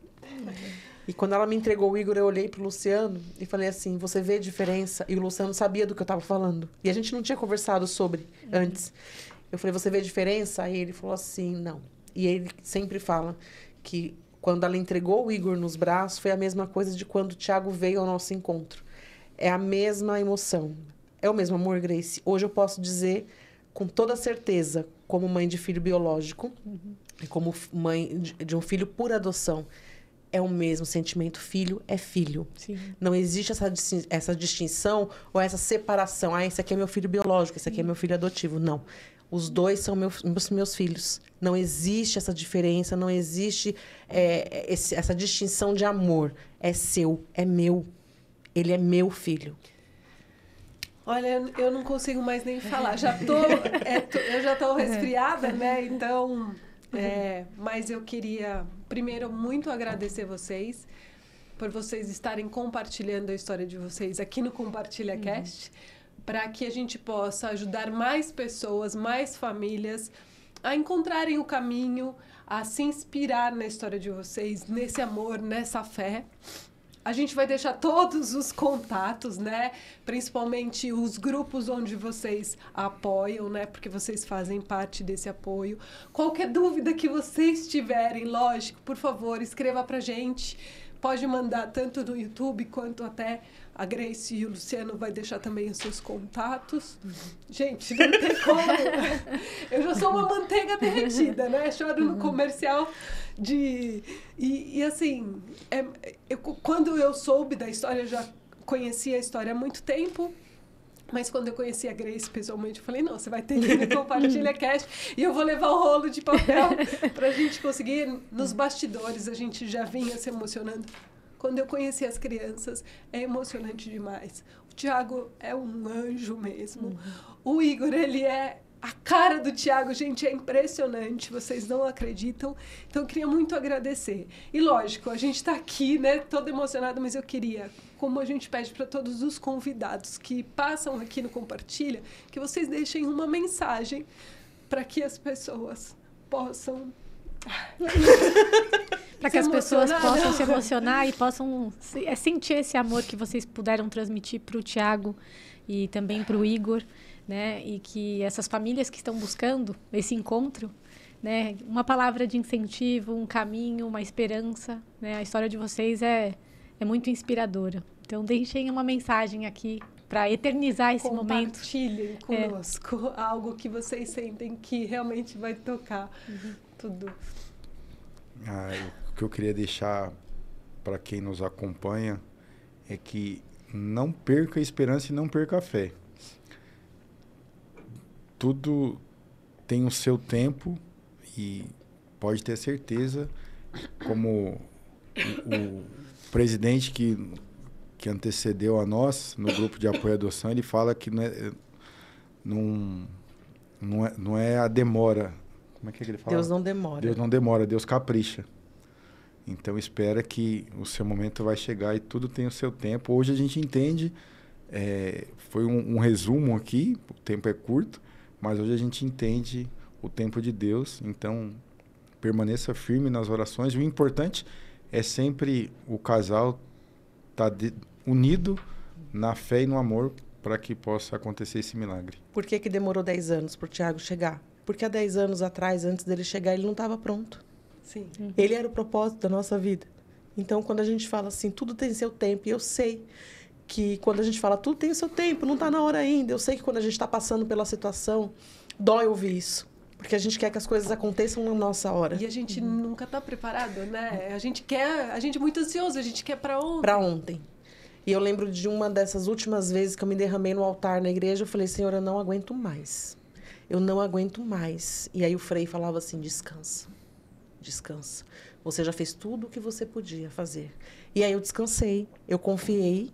C: E quando ela me entregou o Igor, eu olhei pro Luciano e falei assim, você vê a diferença? E o Luciano sabia do que eu estava falando. E a gente não tinha conversado sobre antes. Eu falei, você vê a diferença? Aí ele falou assim, não. E ele sempre fala que quando ela entregou o Igor nos braços, foi a mesma coisa de quando o Thiago veio ao nosso encontro. É a mesma emoção. É o mesmo amor, Grace. Hoje eu posso dizer com toda certeza, como mãe de filho biológico, e como mãe de um filho por adoção, é o mesmo sentimento. Filho é filho.
B: Sim.
C: Não existe essa distinção ou essa separação. Ah, esse aqui é meu filho biológico, esse aqui é meu filho adotivo. Não. Os dois são meus filhos. Não existe essa diferença, não existe essa distinção de amor. É seu, é meu. Ele é meu filho.
A: Olha, eu não consigo mais nem falar. Eu já tô resfriada, né? Então, mas eu queria, primeiro, muito agradecer vocês por vocês estarem compartilhando a história de vocês aqui no Compartilha Cast, para que a gente possa ajudar mais pessoas, mais famílias a encontrarem o caminho, a se inspirar na história de vocês, nesse amor, nessa fé. A gente vai deixar todos os contatos, né? Principalmente os grupos onde vocês apoiam, né? Porque vocês fazem parte desse apoio. Qualquer dúvida que vocês tiverem, lógico, por favor, escreva pra gente. Pode mandar tanto no YouTube quanto até a Grace e o Luciano vai deixar também os seus contatos. Gente, não tem como. Eu já sou uma manteiga derretida, né? Choro no comercial E assim, quando eu soube da história, eu já conhecia a história há muito tempo. Mas quando eu conheci a Grace pessoalmente, eu falei, não, você vai ter que ir no Compartilha Cast e eu vou levar o rolo de papel pra gente conseguir. Nos bastidores, a gente já vinha se emocionando. Quando eu conheci as crianças, é emocionante demais. O Thiago é um anjo mesmo. O Igor, ele é a cara do Thiago, gente, é impressionante, vocês não acreditam. Então, eu queria muito agradecer. E, lógico, a gente está aqui, né, toda emocionada, mas eu queria, como a gente pede para todos os convidados que passam aqui no Compartilha, que vocês deixem uma mensagem para que as pessoas possam...
B: Para que as pessoas possam se emocionar e possam sentir esse amor que vocês puderam transmitir para o Thiago e também para o Igor, né? E que essas famílias que estão buscando esse encontro, né? Uma palavra de incentivo, um caminho, uma esperança, né? A história de vocês é muito inspiradora. Então, deixem uma mensagem aqui para eternizar esse momento.
A: Compartilhem conosco algo que vocês sentem que realmente vai tocar tudo.
D: O que eu queria deixar para quem nos acompanha é que não perca a esperança e não perca a fé. Tudo tem o seu tempo e pode ter certeza, como o presidente que antecedeu a nós no grupo de apoio à adoção, ele fala que não é a demora. Como é que ele fala?
C: Deus não demora.
D: Deus não demora, Deus capricha. Então, espera que o seu momento vai chegar e tudo tem o seu tempo. Hoje a gente entende, foi um resumo aqui, o tempo é curto, mas hoje a gente entende o tempo de Deus. Então, permaneça firme nas orações. O importante é sempre o casal estar unido na fé e no amor para que possa acontecer esse milagre.
C: Por que demorou 10 anos para o Thiago chegar? Porque há 10 anos atrás, antes dele chegar, ele não estava pronto.
A: Sim.
C: Ele era o propósito da nossa vida. Então, quando a gente fala assim, tudo tem seu tempo, e eu sei que quando a gente fala tudo tem o seu tempo, não está na hora ainda. Eu sei que quando a gente está passando pela situação, dói ouvir isso. Porque a gente quer que as coisas aconteçam na nossa hora.
A: E a gente nunca tá preparado, né? A gente é muito ansioso, a gente quer pra ontem.
C: Pra ontem. E eu lembro de uma dessas últimas vezes que eu me derramei no altar na igreja, eu falei, Senhor, eu não aguento mais. Eu não aguento mais. E aí o Frei falava assim, descansa. Descansa. Você já fez tudo o que você podia fazer. E aí eu descansei, eu confiei.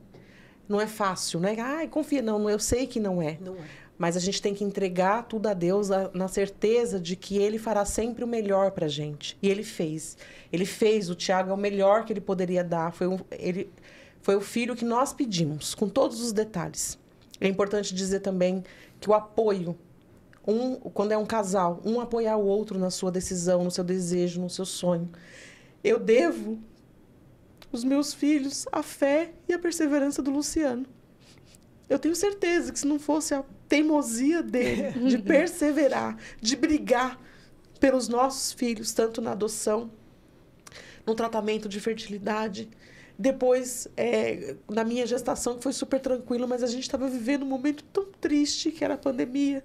C: Não é fácil, né? Ai, confia. Não, eu sei que não é.
A: Não é.
C: Mas a gente tem que entregar tudo a Deus na certeza de que Ele fará sempre o melhor pra gente. E Ele fez. Ele fez. O Tiago é o melhor que ele poderia dar. Foi o filho que nós pedimos, com todos os detalhes. É importante dizer também que o apoio, quando é um casal, um apoiar o outro na sua decisão, no seu desejo, no seu sonho. Eu devo os meus filhos a fé e a perseverança do Luciano. Eu tenho certeza que se não fosse a teimosia dele, de perseverar, de brigar pelos nossos filhos, tanto na adoção, no tratamento de fertilidade, depois, na minha gestação, que foi super tranquilo, mas a gente estava vivendo um momento tão triste, que era a pandemia.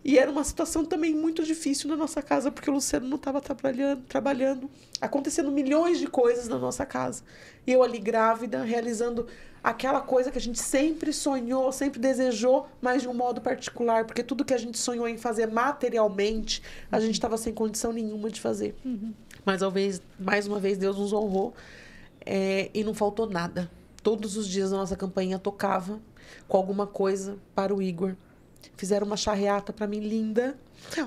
C: E era uma situação também muito difícil na nossa casa, porque o Luciano não estava trabalhando. Acontecendo milhões de coisas na nossa casa. E eu ali grávida, realizando aquela coisa que a gente sempre sonhou, sempre desejou, mas de um modo particular. Porque tudo que a gente sonhou em fazer materialmente, a gente estava sem condição nenhuma de fazer. Mas, mais uma vez, Deus nos honrou. E não faltou nada. Todos os dias a nossa campainha tocava com alguma coisa para o Igor. Fizeram uma charreata para mim linda,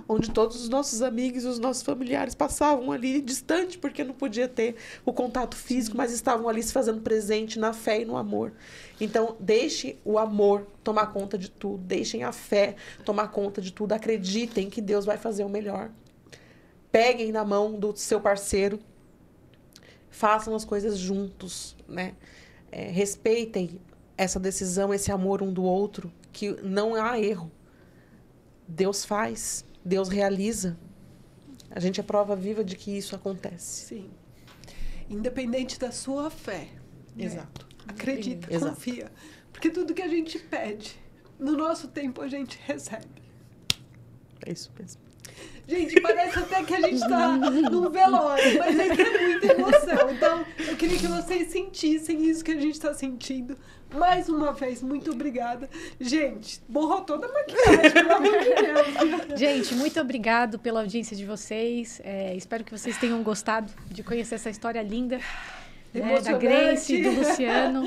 C: onde todos os nossos amigos e os nossos familiares passavam ali distante, porque não podia ter o contato físico, mas estavam ali se fazendo presente na fé e no amor. Então, deixe o amor tomar conta de tudo, deixem a fé tomar conta de tudo, acreditem que Deus vai fazer o melhor. Peguem na mão do seu parceiro, façam as coisas juntos, né? Respeitem essa decisão, esse amor um do outro, que não há erro. Deus faz, Deus realiza. A gente é prova viva de que isso acontece.
A: Sim. Independente da sua fé.
C: Exato.
A: Acredita,
C: Exato.
A: confia. Porque tudo que a gente pede, no nosso tempo a gente recebe.
C: É isso mesmo.
A: Gente, parece até que a gente tá num velório, mas é que é muita emoção. Então, eu queria que vocês sentissem isso que a gente tá sentindo. Mais uma vez, muito obrigada. Gente, borrou toda a maquiagem, pelo amor de Deus.
B: Gente, muito obrigado pela audiência de vocês. Espero que vocês tenham gostado de conhecer essa história linda, né, da Grace, do Luciano,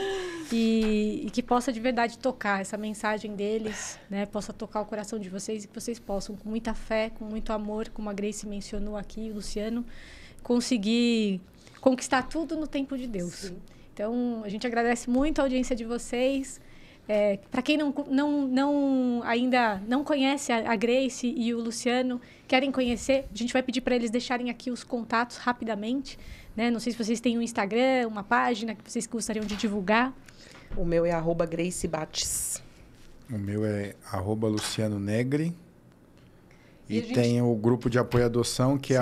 B: e que possa de verdade tocar essa mensagem deles, né, possa tocar o coração de vocês e que vocês possam, com muita fé, com muito amor, como a Grace mencionou aqui, o Luciano, conseguir conquistar tudo no tempo de Deus. Sim. Então, a gente agradece muito a audiência de vocês. Para quem ainda não conhece a Grace e o Luciano, querem conhecer, a gente vai pedir para eles deixarem aqui os contatos rapidamente. Né? Não sei se vocês têm um Instagram, uma página que vocês gostariam de divulgar.
C: O meu é @GraceBates.
D: O meu é @LucianoNegri. E tem o grupo de apoio à adoção, que é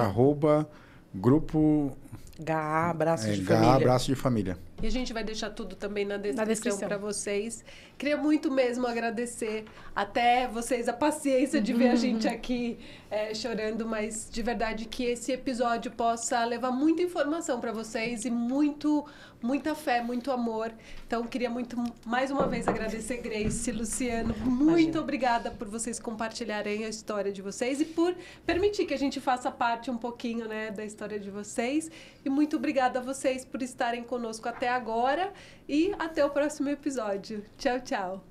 D: @grupo...
C: GA Abraço de
D: GA
C: Família.
D: Abraço de Família.
A: E a gente vai deixar tudo também na descrição para vocês. Queria muito mesmo agradecer até vocês a paciência de ver a gente aqui chorando, mas de verdade que esse episódio possa levar muita informação para vocês e muita fé, muito amor. Então, queria mais uma vez agradecer Grace, Luciano. Muito obrigada por vocês compartilharem a história de vocês e por permitir que a gente faça parte um pouquinho, né, da história de vocês. E muito obrigada a vocês por estarem conosco até agora e até o próximo episódio. Tchau, tchau.